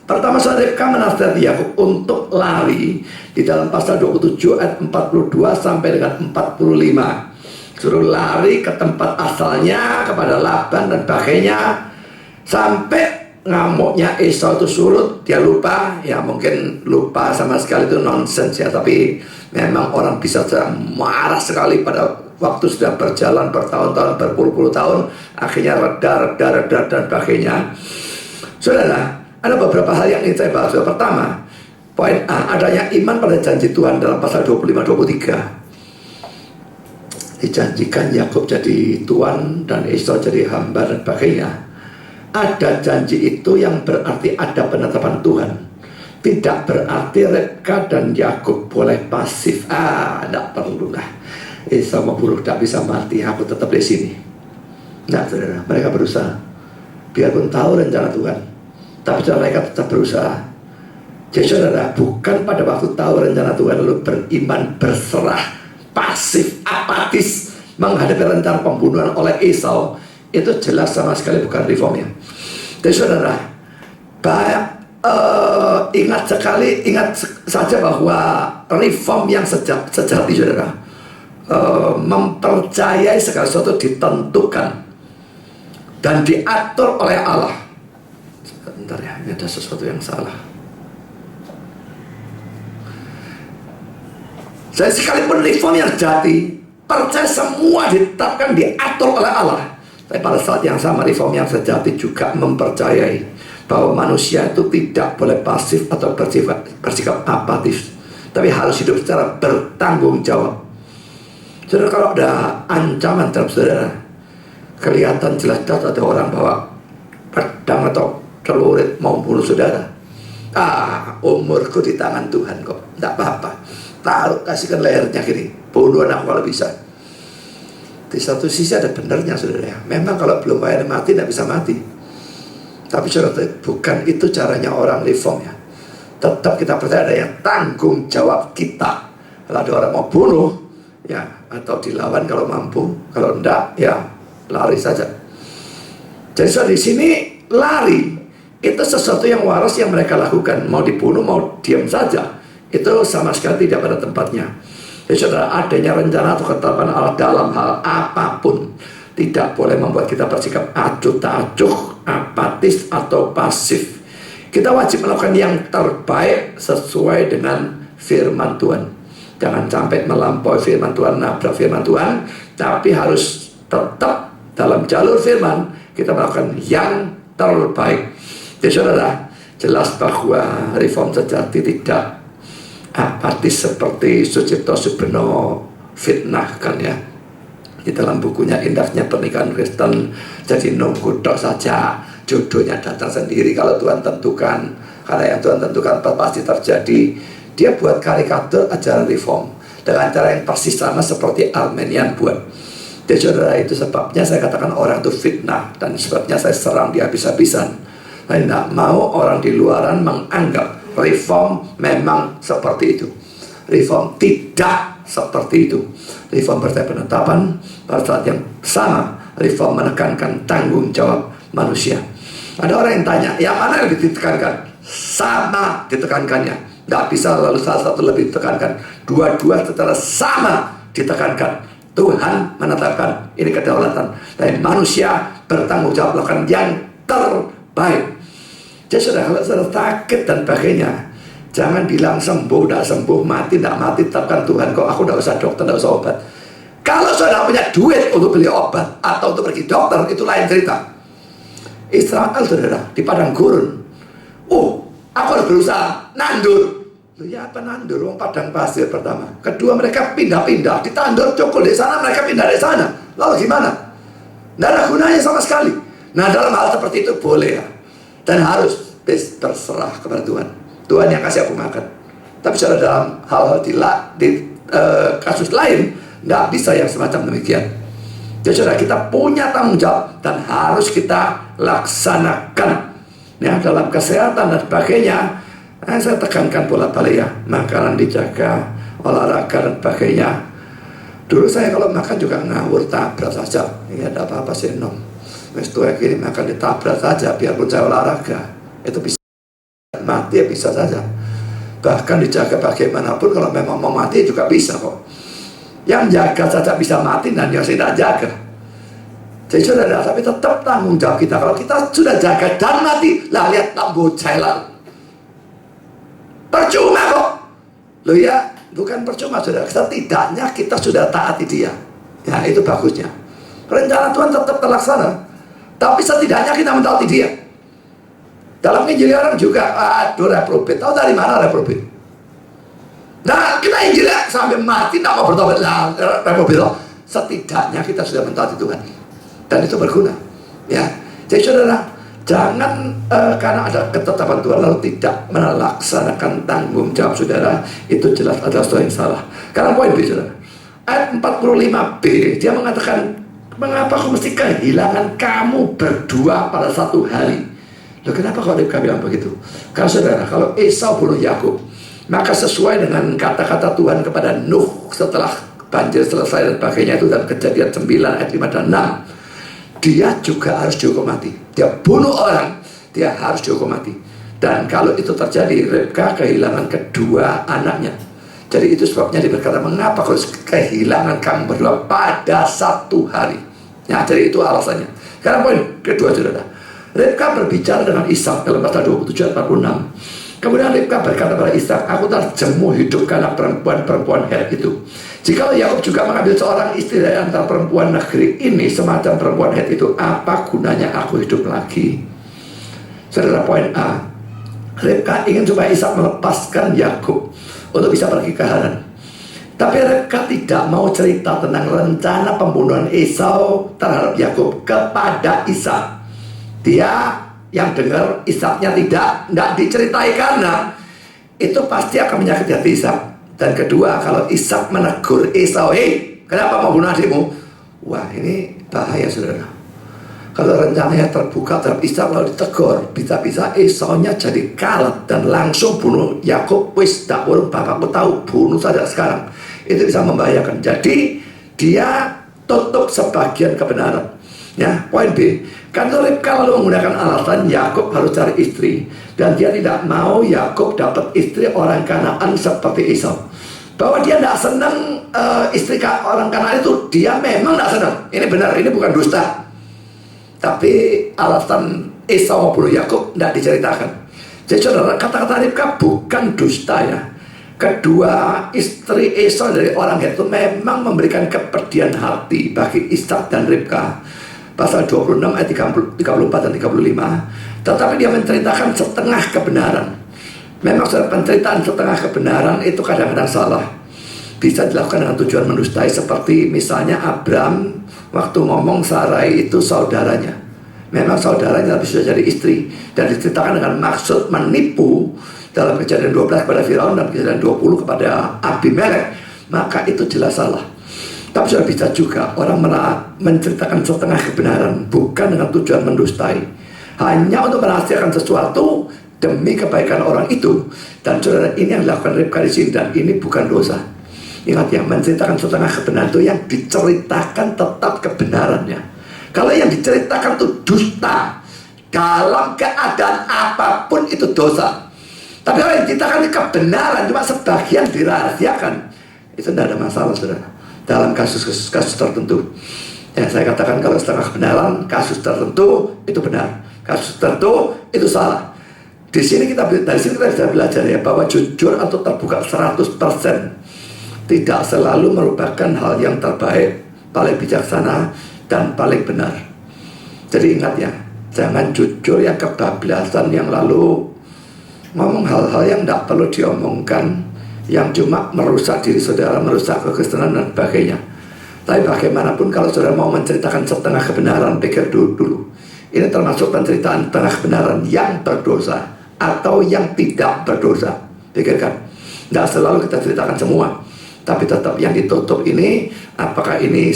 Pertama, saudara, Ribka menasihati Yakub untuk lari di dalam pasal 27 ayat 42 sampai dengan 45. Suruh lari ke tempat asalnya, kepada Laban dan sebagainya, sampai ngamuknya Esau itu surut. Dia lupa, ya mungkin lupa sama sekali itu nonsens ya, tapi memang orang bisa marah sekali pada waktu sudah berjalan bertahun-tahun, berpuluh-puluh tahun, akhirnya reda dan sebagainya. Saudara, ada beberapa hal yang ingin saya bahas. Pertama, poin A, adanya iman pada janji Tuhan dalam pasal 25-23. Dijanjikan Yakub jadi tuan dan Esau jadi hamba dan sebagainya. Ada janji itu yang berarti ada penetapan Tuhan. Tidak berarti Ribka dan Yakub boleh pasif. Tidak perlu lah. Sama buruh tak bisa mati, aku tetap di sini. Nah, saudara, mereka berusaha. Biarpun tahu rencana Tuhan, tapi mereka tetap berusaha. Jadi saudara, bukan pada waktu tahu rencana Tuhan lalu beriman, berserah, pasif, apatis menghadapi rencana pembunuhan oleh Esau. Itu jelas sama sekali bukan reformnya. Jadi saudara, ingat saja bahwa reform yang sejati saudara, mempercayai segala sesuatu ditentukan dan diatur oleh Allah. Sebentar ya, ini ada sesuatu yang salah. Jadi sekalipun reform yang sejati, percaya semua ditetapkan, diatur oleh Allah. Tapi pada saat yang sama, reform yang sejati juga mempercayai bahwa manusia itu tidak boleh pasif atau bersikap apatis, tapi harus hidup secara bertanggung jawab. Saudara, kalau ada ancaman terhadap saudara, kelihatan jelas-jelas ada orang bawa pedang atau celurit mau bunuh saudara, umurku di tangan Tuhan kok, tidak apa-apa. Taruh, kasihkan lehernya kiri, bunuh aku kalau bisa. Di satu sisi ada benarnya saudara ya. Memang kalau belum bayar mati tidak bisa mati. Tapi saudara, bukan itu caranya orang reform ya. Tetap kita percaya ada yang tanggung jawab kita. Kalau ada orang mau bunuh ya, atau dilawan kalau mampu, kalau enggak ya lari saja. Jadi saudara, di sini lari itu sesuatu yang waras yang mereka lakukan. Mau dibunuh, mau diam saja, itu sama sekali tidak pada tempatnya. Jadi saudara, adanya rencana atau ketetapan Allah dalam hal apapun tidak boleh membuat kita bersikap acuh tak acuh, apatis atau pasif. Kita wajib melakukan yang terbaik sesuai dengan firman Tuhan. Jangan sampai melampaui firman Tuhan, nabrak firman Tuhan, tapi harus tetap dalam jalur firman kita melakukan yang terbaik. Jadi saudara, jelas bahwa reform sejati tidak apatis seperti Sucipto Subeno fitnahkan ya di dalam bukunya Indahnya Pernikahan Kristen. Jadi nunggu dok saja, jodohnya datang sendiri kalau Tuhan tentukan, karena yang Tuhan tentukan pasti terjadi. Dia buat karikatur ajaran reform dengan cara yang persis sama seperti Armenian buat. Jadi saudara, itu sebabnya saya katakan orang itu fitnah, dan sebabnya saya serang dia habis-habisan. Saya tidak mau orang di luaran menganggap reform memang seperti itu. Reform tidak seperti itu. Reform percaya penetapan, pada saat yang sama reform menekankan tanggung jawab manusia. Ada orang yang tanya, yang mana yang lebih ditekankan? Sama ditekankannya. Tidak bisa lalu salah satu lebih ditekankan. Dua-dua secara sama ditekankan. Tuhan menetapkan ini kedaulatan, dan manusia bertanggung jawab melakukan yang terbaik. Jadi saudara, kalau saudara sakit dan sebagainya, jangan bilang sembuh, tidak sembuh, mati, tidak mati, tetapkan Tuhan kok, aku tidak usah dokter, tidak usah obat. Kalau saudara punya duit untuk beli obat atau untuk pergi dokter, itu lain cerita. Israel saudara, di padang gurun, aku harus berusaha nandur. Ya apa nandur? Wong padang pasir pertama. Kedua, mereka pindah-pindah, ditandur cokol di sana, mereka pindah di sana. Lalu gimana? Tidak ada gunanya sama sekali. Nah, dalam hal seperti itu boleh ya, dan harus berserah kepada Tuhan. Tuhan yang kasih aku makan. Tapi secara dalam hal-hal di kasus lain, tidak bisa yang semacam demikian. Jadi saudara, kita punya tanggung jawab dan harus kita laksanakan. Ya, dalam kesehatan dan sebagainya, saya tekankan bolak-balik ya, makanan dijaga, olahraga dan sebagainya. Dulu saya kalau makan juga ngawur, tabrak saja. Ya, ada apa-apa sih, nom. Mestunya gini, makan ditabrak saja, biarpun saya olahraga. Itu bisa mati ya, bisa saja. Bahkan dijaga bagaimanapun, kalau memang mau mati juga bisa kok. Yang jaga saja bisa mati, dan yang tidak jaga. Jadi saudara, tapi tetap tanggung jawab kita. Kalau kita sudah jaga dan mati, lah lihat tambuh jalan. Percuma kok. Loh ya, bukan percuma saudara. Setidaknya kita sudah taati dia. Ya, itu bagusnya. Rencana Tuhan tetap terlaksana, tapi setidaknya kita mentaati dia. Dalam Injil orang juga, reprobate. Tahu dari mana reprobate? Nah, kita Injil sampai mati tidak mau bertobat. Nah, reprobate. Setidaknya kita sudah mentaati Tuhan, dan itu berguna. Ya, jadi saudara, Jangan karena ada ketetapan Tuhan lalu tidak melaksanakan tanggung jawab saudara. Itu jelas adalah sesuatu yang salah. Karena poin B saudara, ayat 45b dia mengatakan, mengapa aku mesti kehilangan kamu berdua pada satu hari? Loh, kenapa kalau Ribka bilang begitu? Karena saudara, kalau Esau bunuh Yakub, maka sesuai dengan kata-kata Tuhan kepada Nuh setelah banjir selesai dan sebagainya, itu dalam Kejadian 9 ayat 5 dan 6, dia juga harus dihukum mati. Dia bunuh orang, dia harus dihukum mati. Dan kalau itu terjadi, Ribka kehilangan kedua anaknya. Jadi itu sebabnya dia berkata, mengapa kau kehilangan kamu berdua pada satu hari? Nah, jadi itu alasannya. Karena poin kedua saudara, Ribka berbicara dengan Ishak dalam pasal 27 ayat 46. Kemudian Ribka berkata pada Ishak, aku telah jemu hidup karena perempuan-perempuan Het itu. Jika Yakub juga mengambil seorang istri dari antara perempuan negeri ini, semacam perempuan Het itu, apa gunanya aku hidup lagi? Saudara, poin A, Ribka ingin supaya Ishak melepaskan Yakub untuk bisa pergi ke Haran. Tapi Ribka tidak mau cerita tentang rencana pembunuhan Esau terhadap Yakub kepada Ishak. Dia yang dengar, Ishaknya tidak diceritai, karena itu pasti akan menyakiti hati Ishak. Dan kedua, kalau Ishak menegur Esau, hei, kenapa mau bunuh adikmu? Wah, ini bahaya saudara. Kalau rencananya terbuka terhadap Ishak lalu ditegur, bisa-bisa Esau-nya jadi kalat dan langsung bunuh Yakub. Wis, tak boleh, bapakku tahu, bunuh saja sekarang. Itu bisa membahayakan. Jadi dia tutup sebagian kebenaran. Ya, poin B, karena Ribka lalu menggunakan alasan Yakub harus cari istri, dan dia tidak mau Yakub dapat istri orang Kanaan seperti Esau. Bahwa dia tidak senang istri orang Kanaan itu, dia memang tidak senang. Ini benar, ini bukan dusta. Tapi alasan Esau maupun Yakub tidak diceritakan. Jadi saudara, kata-kata Ribka bukan dusta ya. Kedua istri Esau dari orang Het itu memang memberikan kepedihan hati bagi Ishak dan Ribka. Pasal 26 ayat 34 dan 35. Tetapi dia menceritakan setengah kebenaran. Memang penceritaan setengah kebenaran itu kadang-kadang salah. Bisa dilakukan dengan tujuan mendustai, seperti misalnya Abraham waktu ngomong Sarai itu saudaranya. Memang saudaranya tapi sudah jadi istri, dan diceritakan dengan maksud menipu dalam Kejadian 12 kepada Firaun dan Kejadian 20 kepada Abimelek. Maka itu jelas salah. Tapi sudah bisa juga orang menceritakan setengah kebenaran bukan dengan tujuan mendustai, hanya untuk merahasiakan sesuatu demi kebaikan orang itu. Dan saudara, ini yang dilakukan Ribka di sini, dan ini bukan dosa. Ingat ya, menceritakan setengah kebenaran itu yang diceritakan tetap kebenarannya. Kalau yang diceritakan itu dusta, dalam keadaan apapun itu dosa. Tapi kalau yang diceritakan kebenaran cuma sebagian dirahasiakan, itu tidak ada masalah saudara. Dalam kasus tertentu, ya saya katakan kalau setengah kebenaran, kasus tertentu itu benar, kasus tertentu itu salah. Dari sini kita bisa belajar ya, bahwa jujur atau terbuka 100% tidak selalu merupakan hal yang terbaik, paling bijaksana, dan paling benar. Jadi ingat ya, jangan jujur yang kebablasan, yang lalu ngomong hal-hal yang tidak perlu diomongkan, yang cuma merusak diri saudara, merusak kekristenan dan sebagainya. Tapi bagaimanapun kalau saudara mau menceritakan setengah kebenaran, pikir dulu. Ini termasuk penceritaan setengah kebenaran yang berdosa atau yang tidak berdosa. Pikirkan, tidak selalu kita ceritakan semua, tapi tetap yang ditutup ini, apakah ini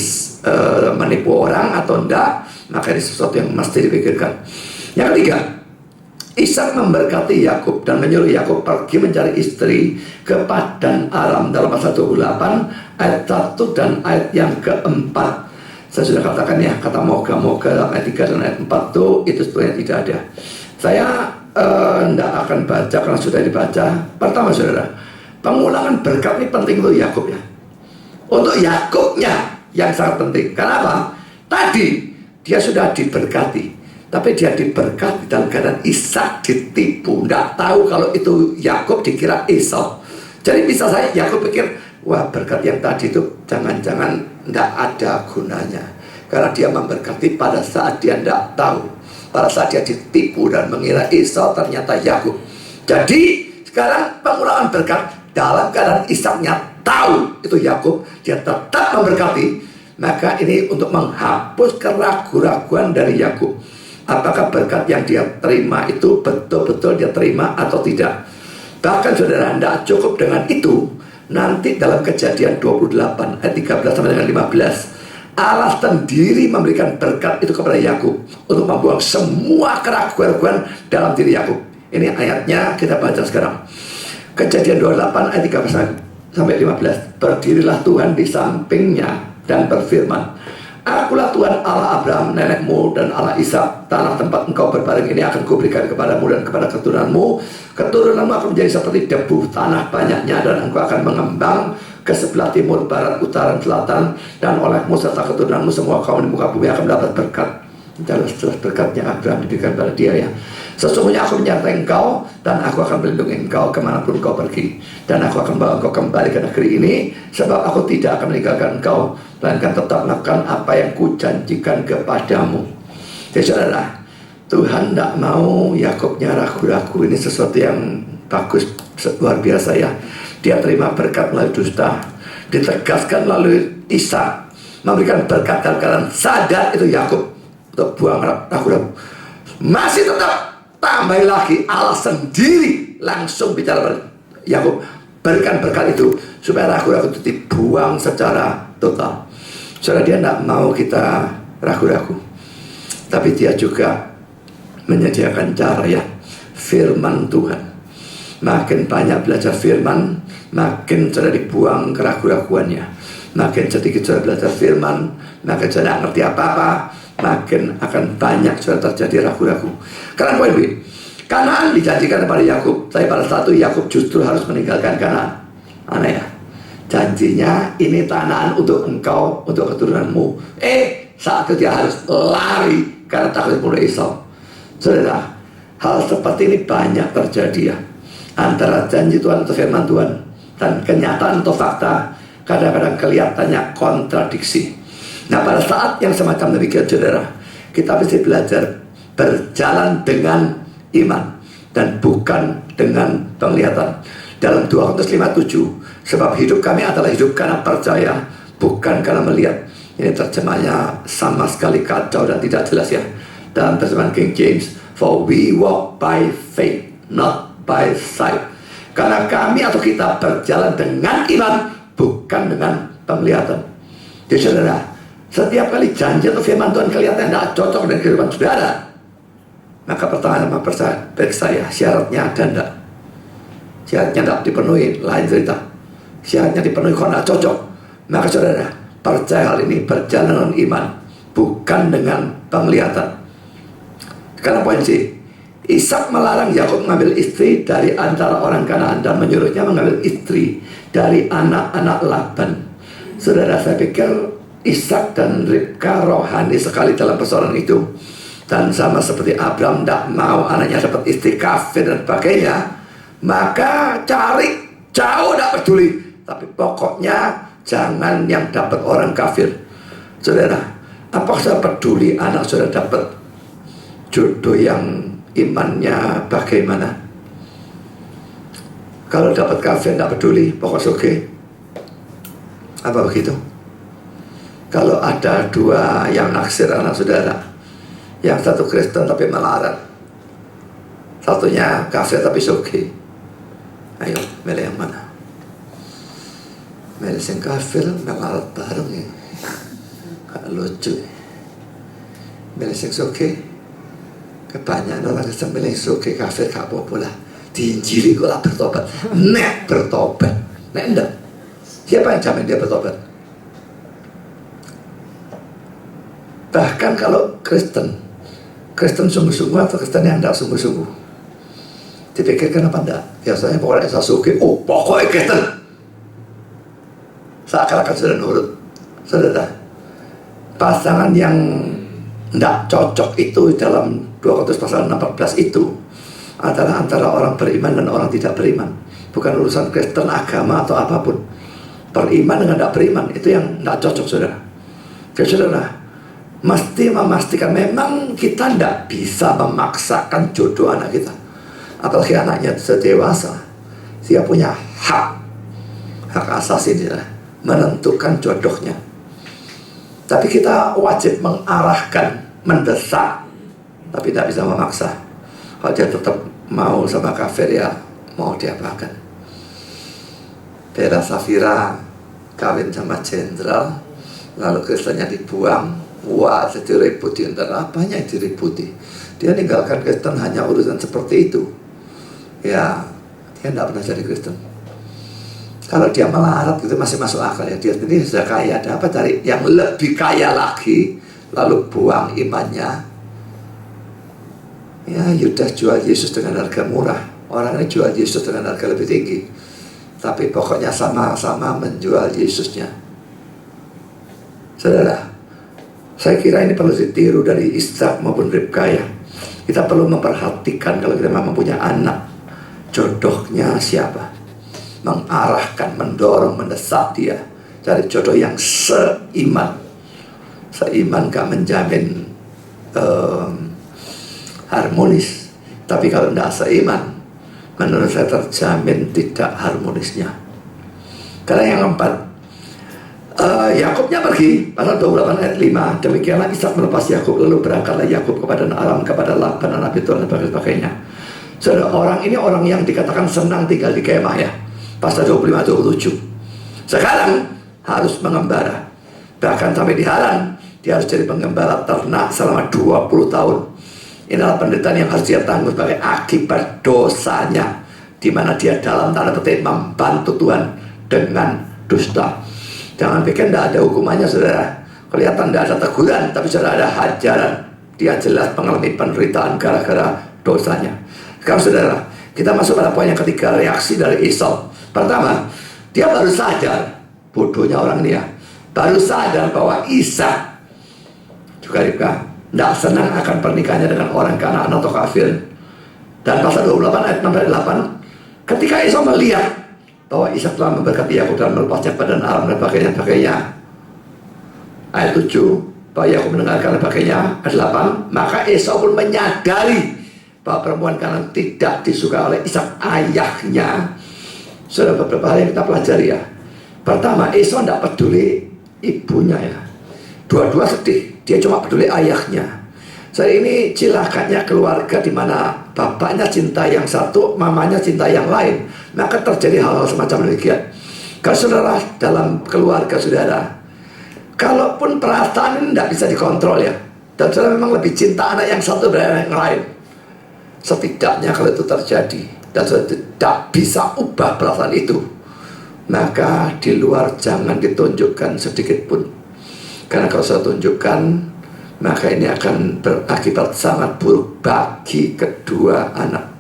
menipu orang atau enggak, maka ini sesuatu yang mesti dipikirkan. Yang ketiga, Ishak memberkati Yakub dan menyuruh Yakub pergi mencari istri ke Padan Aram dalam pasal 28 ayat 1 dan ayat yang keempat. Saya sudah katakan ya, kata moga-moga ayat 3 dan ayat 4 itu sebenarnya tidak ada. Saya tidak akan baca karena sudah dibaca. Pertama saudara, pengulangan berkat ini penting untuk Yakub ya. Untuk Yakubnya yang sangat penting. Kenapa? Tadi dia sudah diberkati, tapi dia diberkati dalam keadaan Ishak ditipu. Nggak tahu kalau itu Yakub, dikira Esau. Jadi bisa saya Yakub pikir, wah berkat yang tadi itu jangan-jangan nggak ada gunanya, karena dia memberkati pada saat dia nggak tahu, pada saat dia ditipu dan mengira Esau ternyata Yakub. Jadi sekarang pengulangan berkat dalam keadaan Ishaknya tahu itu Yakub, dia tetap memberkati. Maka ini untuk menghapus keraguan-raguan dari Yakub. Apakah berkat yang dia terima itu betul-betul dia terima atau tidak? Bahkan saudara, tidak cukup dengan itu. Nanti dalam Kejadian 28 ayat 13 sampai dengan 15, Allah sendiri memberikan berkat itu kepada Yakub untuk membuang semua keraguan-keraguan dalam diri Yakub. Ini ayatnya kita baca sekarang. Kejadian 28 ayat 13 sampai 15. Berdirilah Tuhan di sampingnya dan berfirman, Akulah Tuhan Allah Abraham, nenekmu, dan Allah Ishak. Tanah tempat engkau berbaring ini akan kuberikan kepadamu dan kepada keturunanmu. Keturunanmu akan menjadi seperti debu tanah banyaknya, dan engkau akan mengembang ke sebelah timur, barat, utara, dan selatan. Dan olehmu serta keturunanmu semua kaum di muka bumi akan mendapat berkat. Jelas berkatnya Abraham diberikan pada dia ya. Sesungguhnya aku menyertai engkau, dan aku akan melindungi engkau kemanapun engkau pergi. Dan aku akan bawa engkau kembali ke negeri ini, sebab aku tidak akan meninggalkan engkau, melainkan tetap melakukan apa yang kujanjikan kepadamu. Jadi saudara, Tuhan tidak mau Yakobnya ragu-ragu. Ini sesuatu yang bagus, luar biasa ya. Dia terima berkat melalui dusta, ditegaskan melalui Ishak, memberikan berkat dalam keadaan sadar itu Yakub untuk buang ragu-ragu. Masih tetap tambah lagi, Allah sendiri langsung bicara pada Yakub, berikan berkat itu supaya ragu-ragu itu dibuang secara total. Saudara, dia tidak mau kita ragu-ragu, tapi dia juga menyediakan cara ya, firman Tuhan. Makin banyak belajar firman, makin saudara dibuang keraguan-raguannya. Makin sedikit saudara belajar firman, makin saudara ngerti apa-apa, makin akan banyak saudara terjadi ragu-ragu. Karena poin B, Kanaan dijanjikan kepada Yakub, tapi pada saat itu Yakub justru harus meninggalkan Kanaan. Aneh ya, janjinya ini tanah untuk engkau, untuk keturunanmu. Saat itu dia harus lari karena takut membunuh Esau. Saudara, hal seperti ini banyak terjadi ya, antara janji Tuhan atau firman Tuhan dan kenyataan atau fakta. Kadang-kadang kelihatannya kontradiksi. Nah, pada saat yang semacam demikian saudara, kita mesti belajar berjalan dengan iman dan bukan dengan penglihatan. Dalam 2 Korintus 5:7, sebab hidup kami adalah hidup karena percaya, bukan karena melihat. Ini terjemahnya sama sekali kacau dan tidak jelas ya. Dalam terjemahan King James, for we walk by faith, not by sight. Karena kami atau kita berjalan dengan iman, bukan dengan penglihatan. Jadi saudara, setiap kali janji atau firman Tuhan kelihatan tidak cocok dengan kehidupan saudara, maka pertanyaan periksa ya, syaratnya ada enggak? Syaratnya tidak dipenuhi, lain cerita. Syaratnya dipenuhi kalau tidak cocok, maka saudara percaya hal ini, berjalan dengan iman, bukan dengan penglihatan. Karena poin C, Ishak melarang Yakub mengambil istri dari antara orang Kanaan dan menyuruhnya mengambil istri dari anak-anak Laban. Saudara, saya pikir Ishak dan Ribka rohani sekali dalam persoalan itu. Dan sama seperti Abraham tidak mau anaknya dapat istri kafir dan sebagainya, maka cari jauh, tidak peduli, tapi pokoknya jangan yang dapat orang kafir. Saudara, apakah saya peduli anak saudara dapat jodoh yang imannya bagaimana? Kalau dapat kafir tidak peduli, pokoknya oke. Apa begitu? Kalau ada dua yang naksir anak saudara, yang satu Kristen tapi melarat, satunya kafir tapi oke, ayo milih yang mana? Milih yang kafir melarat bareng ya, gak lucu. Milih yang oke, kebanyakan orang Kristen milih oke, kafir gak apa-apa lah. Diinjili kok lah bertobat. Nek bertobat, nek enggak, siapa yang jamin dia bertobat? Bahkan kalau Kristen sungguh-sungguh atau Kristen yang tidak sungguh-sungguh, dipikirkan apa enggak? Biasanya pokoknya saya suki, pokoknya Kristen, seakan-akan sudah nurut. Saudara, pasangan yang tidak cocok itu dalam 2 Korintus pasal 14 itu adalah antara orang beriman dan orang tidak beriman. Bukan urusan Kristen, agama atau apapun. Beriman dengan tidak beriman, itu yang tidak cocok saudara. Jadi saudara, mesti memastikan memang kita tidak bisa memaksakan jodoh anak kita. Apalagi anaknya sudah dewasa, dia punya hak asasi dia menentukan jodohnya. Tapi kita wajib mengarahkan, mendesak tapi tidak bisa memaksa. Kalau dia tetap mau sama kafir, ya mau diapakan. Vera Safira kawin sama jenderal, lalu Kristennya dibuang. Wah, jadi ribut di antara, apanya yang diributi. Dia ninggalkan Kristen hanya urusan seperti itu. Ya, dia tidak pernah jadi Kristen. Kalau dia melarat gitu masih masuk akal ya. Dia sendiri sudah kaya, ada apa cari yang lebih kaya lagi, lalu buang imannya. Ya, Yudas jual Yesus dengan harga murah. Orang ini jual Yesus dengan harga lebih tinggi. Tapi pokoknya sama-sama menjual Yesusnya. Saudara, saya kira ini perlu ditiru dari Ishak maupun Ribka ya. Kita perlu memperhatikan kalau kita memang punya anak, jodohnya siapa. Mengarahkan, mendorong, mendesak dia cari jodoh yang seiman. Seiman gak menjamin harmonis, tapi kalau tidak seiman, menurut saya terjamin tidak harmonisnya. Karena yang keempat, Yakubnya pergi, pasal 28 ayat 5. Demikianlah Ishak melepas Yakub, lalu berangkatlah Yakub kepada Aram, kepada Laban anak Betuel dan sebagainya. Saudara, orang ini orang yang dikatakan senang tinggal di kemah ya. Pasal 25-27. Sekarang harus mengembara. Bahkan sampai di Haran, dia harus jadi pengembala ternak selama 20 tahun. Inilah penderitaan yang harus dia tanggung sebagai akibat dosanya, di mana dia dalam tanda petik membantu Tuhan dengan dusta. Jangan pikir tidak ada hukumannya, saudara. Kelihatan tidak ada teguran, tapi sudah ada hajaran. Dia jelas mengalami penderitaan gara-gara dosanya. Sekarang saudara, kita masuk pada poin yang ketiga, reaksi dari Esau. Pertama, dia baru sadar, bodohnya orang ini ya, baru sadar bahwa Ishak juga Ribka tidak senang akan pernikahannya dengan orang Kanaan atau kafir. Dan pasal 28 ayat 6-8, ketika Esau melihat bahwa Ishak telah memberkati Yakub dan melepasnya pada Aram dan sebagainya. Ayat 7, bahwa Yakub mendengarkan dan sebagainya. Ayat 8, maka Esau pun menyadari bahwa perempuan Kanaan tidak disukai oleh Ishak ayahnya. Sudah beberapa hal yang kita pelajari ya. Pertama, Esau tidak peduli ibunya ya. Dua-dua sedih, dia cuma peduli ayahnya. Jadi ini cilakanya keluarga di mana bapaknya cinta yang satu, mamanya cinta yang lain. Maka terjadi hal-hal semacam demikian. Kalau saudara dalam keluarga saudara, kalaupun perasaan ini tidak bisa dikontrol ya, dan saudara memang lebih cinta anak yang satu daripada yang lain, setidaknya kalau itu terjadi dan saudara tidak bisa ubah perasaan itu, maka di luar jangan ditunjukkan sedikit pun. Karena kalau saya tunjukkan, maka ini akan berakibat sangat buruk bagi kedua anak.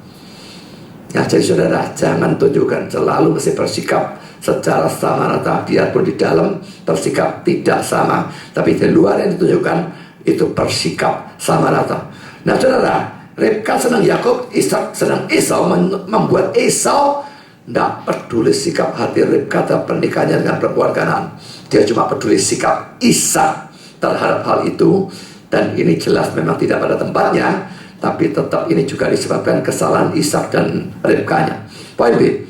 Ya, jadi saudara, jangan tunjukkan, selalu mesti bersikap secara sama rata. Biarpun di dalam bersikap tidak sama, tapi di luar yang ditunjukkan itu bersikap sama rata. Nah saudara, Ribka senang Yakub, Ishak senang Esau, membuat Esau tidak peduli sikap hati Ribka terhadap pernikahannya dengan perempuan Kanaan. Dia cuma peduli sikap Ishak terhadap hal itu. Dan ini jelas memang tidak pada tempatnya, tapi tetap ini juga disebabkan kesalahan Ishak dan Ribkanya. Poin B,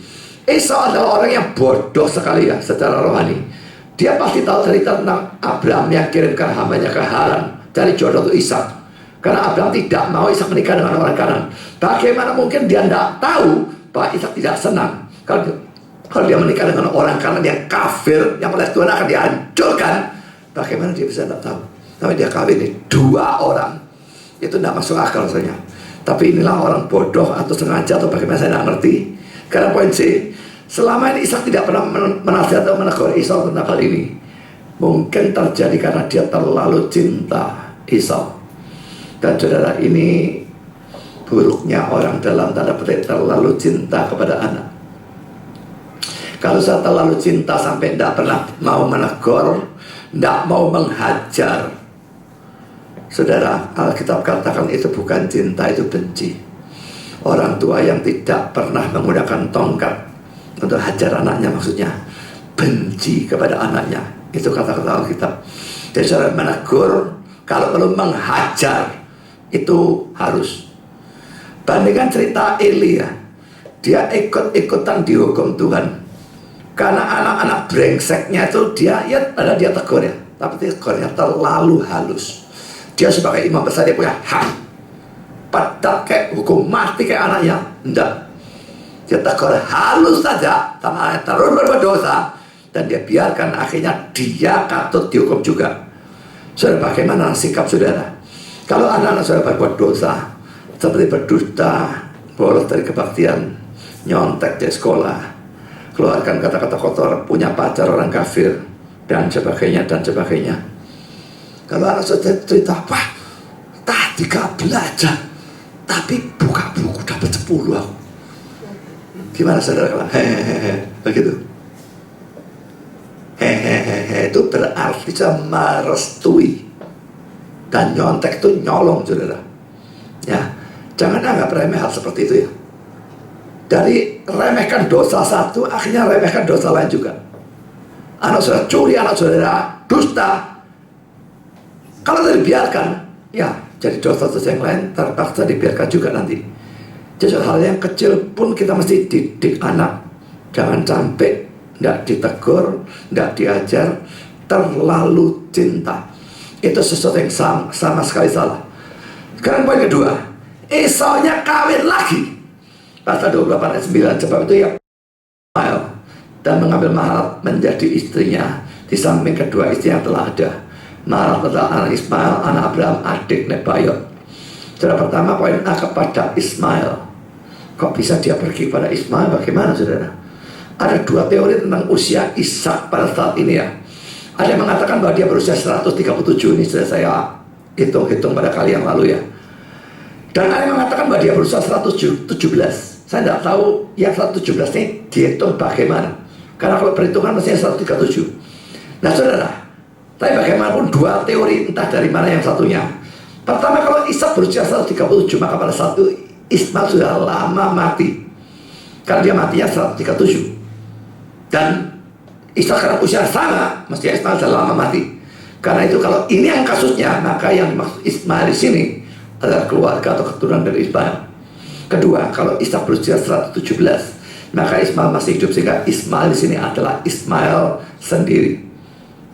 Esau adalah orang yang bodoh sekali ya secara rohani. Dia pasti tahu cerita tentang Abraham yang kirimkan hambanya ke Haran cari jodoh untuk Ishak. Karena Abraham tidak mau Ishak menikah dengan orang Kanaan. Bagaimana mungkin dia tidak tahu bahwa Ishak tidak senang kalau dia menikah dengan orang Kanaan yang kafir, yang oleh Tuhan akan dihancurkan. Bagaimana dia bisa tidak tahu? Tapi dia kawin ini 2 orang. Itu tidak masuk akal rasanya. Tapi inilah orang bodoh atau sengaja atau bagaimana saya tidak ngerti. Karena poin C, selama ini Ishak tidak pernah menasihat atau menegur Esau tentang hal ini. Mungkin terjadi karena dia terlalu cinta Esau. Dan saudara, ini buruknya orang dalam tanda petik terlalu cinta kepada anak. Kalau saya terlalu cinta sampai tidak pernah mau menegur, tidak mau menghajar, saudara, Alkitab katakan itu bukan cinta, itu benci. Orang tua yang tidak pernah menggunakan tongkat untuk hajar anaknya, maksudnya benci kepada anaknya. Itu kata-kata Alkitab. Jadi saudara, menegur, kalau perlu menghajar, itu harus. Bandingkan cerita Eli ya, dia ikut-ikutan dihukum Tuhan karena anak-anak brengseknya itu dia tegur ya, tapi tegurnya terlalu halus. Dia sebagai imam besar, dia punya hak pecat kayak hukum mati kayak anaknya. Enggak. Dia tegur halus saja sama anaknya terus berbuat dosa, dan dia biarkan, akhirnya dia katut dihukum juga. Saudara, bagaimana sikap saudara kalau anak-anak saudara berbuat dosa seperti berdusta, bolos dari kebaktian, nyontek di sekolah, keluarkan kata-kata kotor, punya pacar orang kafir, dan sebagainya dan sebagainya. Kalau anak saudara cerita, wah tadi gak belajar tapi buka buku dapat 10 aku. Gimana saudara kalau hehehe begitu? Hehehe itu berarti saya merestui, dan nyontek itu nyolong saudara. Ya, jangan anggap remeh hal seperti itu ya. Dari remehkan dosa satu, akhirnya remehkan dosa lain juga. Anak saudara curi, anak saudara dusta, kalau dibiarkan, ya jadi dosa-dosa yang lain terpaksa dibiarkan juga nanti. Jadi hal yang kecil pun kita mesti didik anak. Jangan sampai tidak ditegur, tidak diajar, terlalu cinta. Itu sesuatu yang sama sekali salah. Sekarang poin kedua, Esau-nya kawin lagi. Pasal 28 ayat 9, sebab itu ya Ismail dan mengambil Mahalat menjadi istrinya, di samping kedua istri yang telah ada. Mahalat adalah anak Ismail, anak Abraham, adik Nebayot. Saudara, pertama poin A kepada Ismail. Kok bisa dia pergi pada Ismail? Bagaimana saudara? Ada dua teori tentang usia Ishak pada saat ini ya. Ada yang mengatakan bahwa dia berusia 137, ini sudah saya hitung-hitung pada kali yang lalu ya. Dan ada yang mengatakan bahwa dia berusia 117. Saya tidak tahu yang 117 ini dihitung bagaimana, karena kalau perhitungan mestinya 137. Nah saudara, tapi bagaimanapun dua teori, entah dari mana yang satunya. Pertama, kalau Ishak berusia 137, maka pada saat itu Ismail sudah lama mati, karena dia matinya 137. Dan Ishak karena usia sama, mesti Ismail sudah lama mati. Karena itu kalau ini yang kasusnya, maka yang dimaksud Ismail di sini adalah keluarga atau keturunan dari Ismail. Kedua, kalau Ishak berusia 117, maka Ismail masih hidup, sehingga Ismail di sini adalah Ismail sendiri.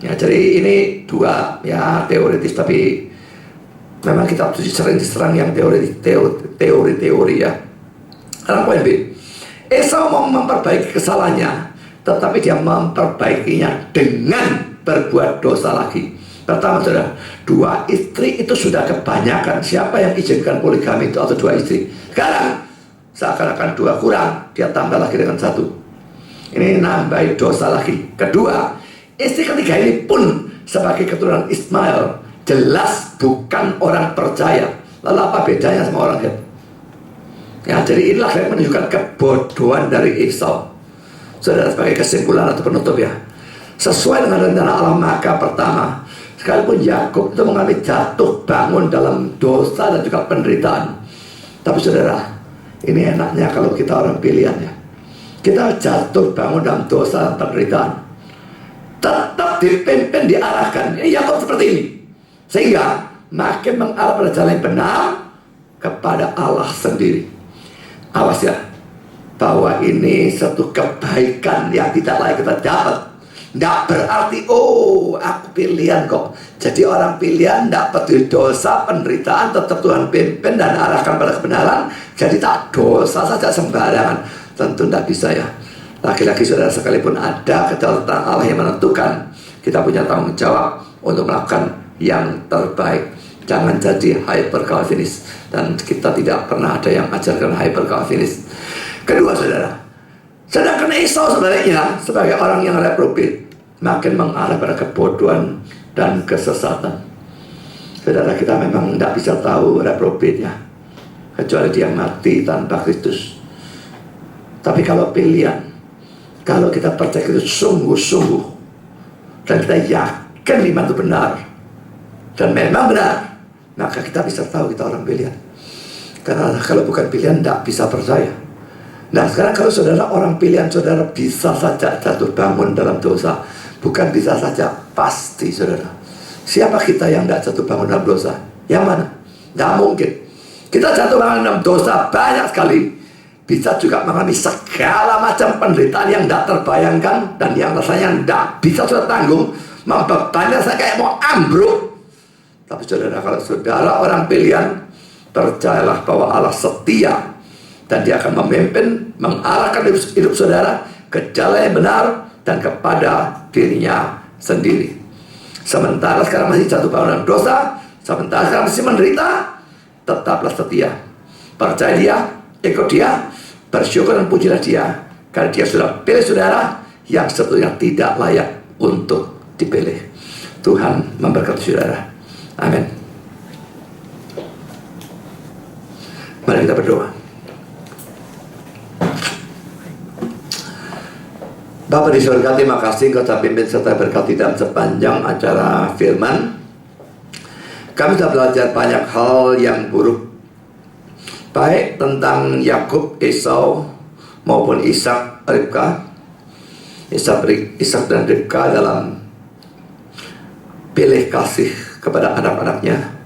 Ya, jadi ini dua ya teoritis, tapi memang kita sering diserang yang teori ya. Sekarang poin B, Esau mau memperbaiki kesalahannya, tetapi dia memperbaikinya dengan berbuat dosa lagi. Pertama saudara, dua istri itu sudah kebanyakan. Siapa yang izinkan poligami itu atau dua istri? Sekarang seakan-akan dua kurang, dia tambah lagi dengan satu. Ini nambah dosa lagi. Kedua, istri ketiga ini pun sebagai keturunan Ismail jelas bukan orang percaya. Lalu apa bedanya sama orang Het? Ya, jadi inilah yang menunjukkan kebodohan dari Esau. Saudara, sebagai kesimpulan atau penutup ya, sesuai dengan rencana Allah, maka pertama, sekalipun Yakub itu mengalami jatuh bangun dalam dosa dan juga penderitaan, tapi saudara, ini enaknya kalau kita orang pilihan ya, kita jatuh bangun dalam dosa dan penderitaan, tetap dipimpin, diarahkan. Ini Yakub seperti ini, sehingga makin mengarah pada jalan yang benar kepada Allah sendiri. Awas ya, bahwa ini satu kebaikan yang tidak layak kita dapat. Tidak berarti, oh aku pilihan kok, jadi orang pilihan, tidak peduli dosa, penderitaan, tetap Tuhan pimpin dan arahkan pada kebenaran, jadi tak dosa saja sembarangan. Tentu tidak bisa ya. Laki-laki saudara sekalipun ada kedaulatan Allah yang menentukan, kita punya tanggung jawab untuk melakukan yang terbaik. Jangan jadi hyper Calvinis, dan kita tidak pernah ada yang ajarkan hyper Calvinis. Kedua saudara, sedangkan Esau sebaliknya, sebagai orang yang reprobate, makin mengarah pada kebodohan dan kesesatan. Saudara, kita memang tidak bisa tahu reprobate-nya kecuali dia mati tanpa Kristus. Tapi kalau pilihan, kalau kita percaya Kristus sungguh-sungguh, dan kita yakin iman itu benar dan memang benar, maka kita bisa tahu kita orang pilihan. Karena kalau bukan pilihan, tidak bisa percaya. Nah sekarang kalau saudara orang pilihan, saudara bisa saja jatuh bangun dalam dosa. Bukan bisa saja, pasti saudara. Siapa kita yang tidak jatuh bangun dalam dosa? Yang mana? Tidak mungkin. Kita jatuh bangun dalam dosa banyak sekali. Bisa juga mengalami segala macam penderitaan yang tidak terbayangkan, dan yang rasanya tidak bisa saudara tanggung, membebannya saya kayak mau ambruk. Tapi saudara, kalau saudara orang pilihan, Percayalah bahwa Allah setia dan Dia akan memimpin, mengarahkan hidup saudara ke jalan yang benar dan kepada dirinya sendiri. Sementara sekarang masih jatuh dalam dosa, sementara sekarang masih menderita, tetaplah setia. Percaya Dia, ikut Dia, bersyukur dan pujilah Dia, karena Dia sudah pilih saudara yang sebetulnya tidak layak untuk dipilih. Tuhan memberkati saudara. Amin. Mari kita berdoa. Bapa di surga, terima kasih Engkau telah pimpin serta berkati dalam sepanjang acara firman. Kami telah belajar banyak hal yang buruk, baik tentang Yakub, Esau maupun Ishak, Ribka. Ishak dan Ribka dalam pilih kasih kepada anak-anaknya.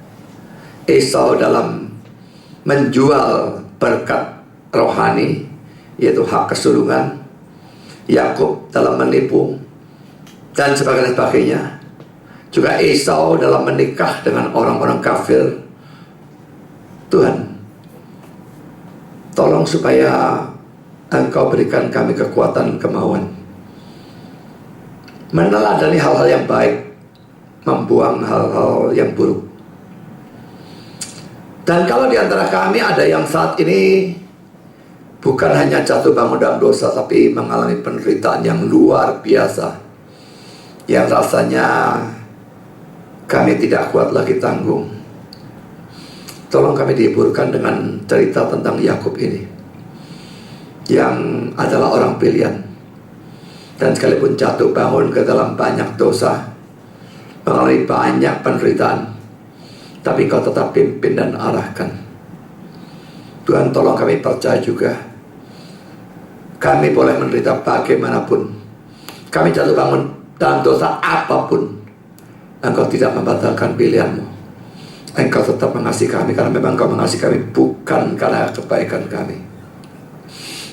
Esau dalam menjual berkat rohani, yaitu hak kesulungan. Yakub dalam menipu dan sebagainya. Juga Esau dalam menikah dengan orang-orang kafir. Tuhan, tolong supaya Engkau berikan kami kekuatan kemauan meneladani hal-hal yang baik, membuang hal-hal yang buruk. Dan kalau di antara kami ada yang saat ini bukan hanya jatuh bangun dalam dosa, tapi mengalami penderitaan yang luar biasa, yang rasanya kami tidak kuat lagi tanggung. Tolong kami dihiburkan dengan cerita tentang Yakub ini, yang adalah orang pilihan. Dan sekalipun jatuh bangun ke dalam banyak dosa, mengalami banyak penderitaan, tapi Kau tetap pimpin dan arahkan. Tuhan, tolong kami percaya juga. Kami boleh menderita bagaimanapun, kami jatuh bangun dalam dosa apapun, Engkau tidak membatalkan pilihan-Mu. Engkau tetap mengasihi kami, karena memang Kau mengasihi kami bukan karena kebaikan kami.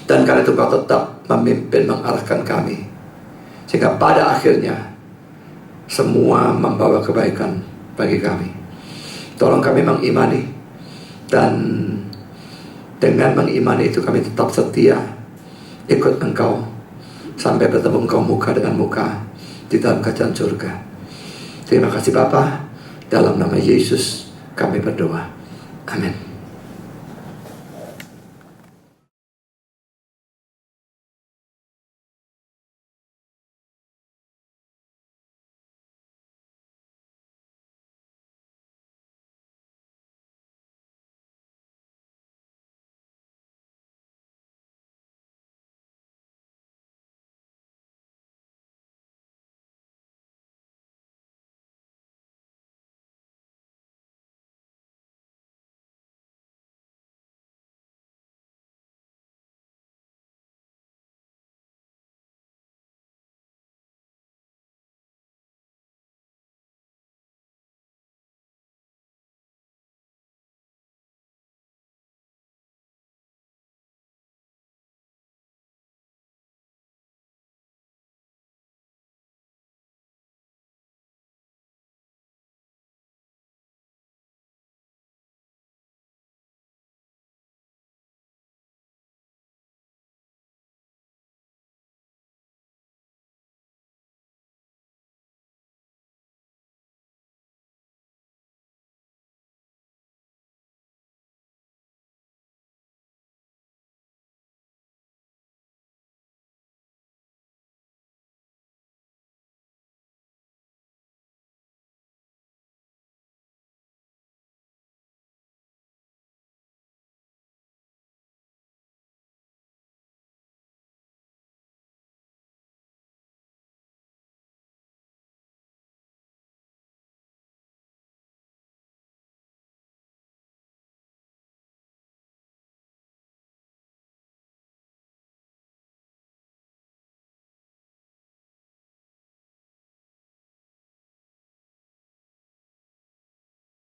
Dan karena itu Kau tetap memimpin, mengarahkan kami, sehingga pada akhirnya semua membawa kebaikan bagi kami. Tolong kami mengimani, dan dengan mengimani itu kami tetap setia ikut Engkau sampai bertemu Engkau muka dengan muka di dalam kerajaan surga. Terima kasih Bapa, dalam nama Yesus kami berdoa. Amin.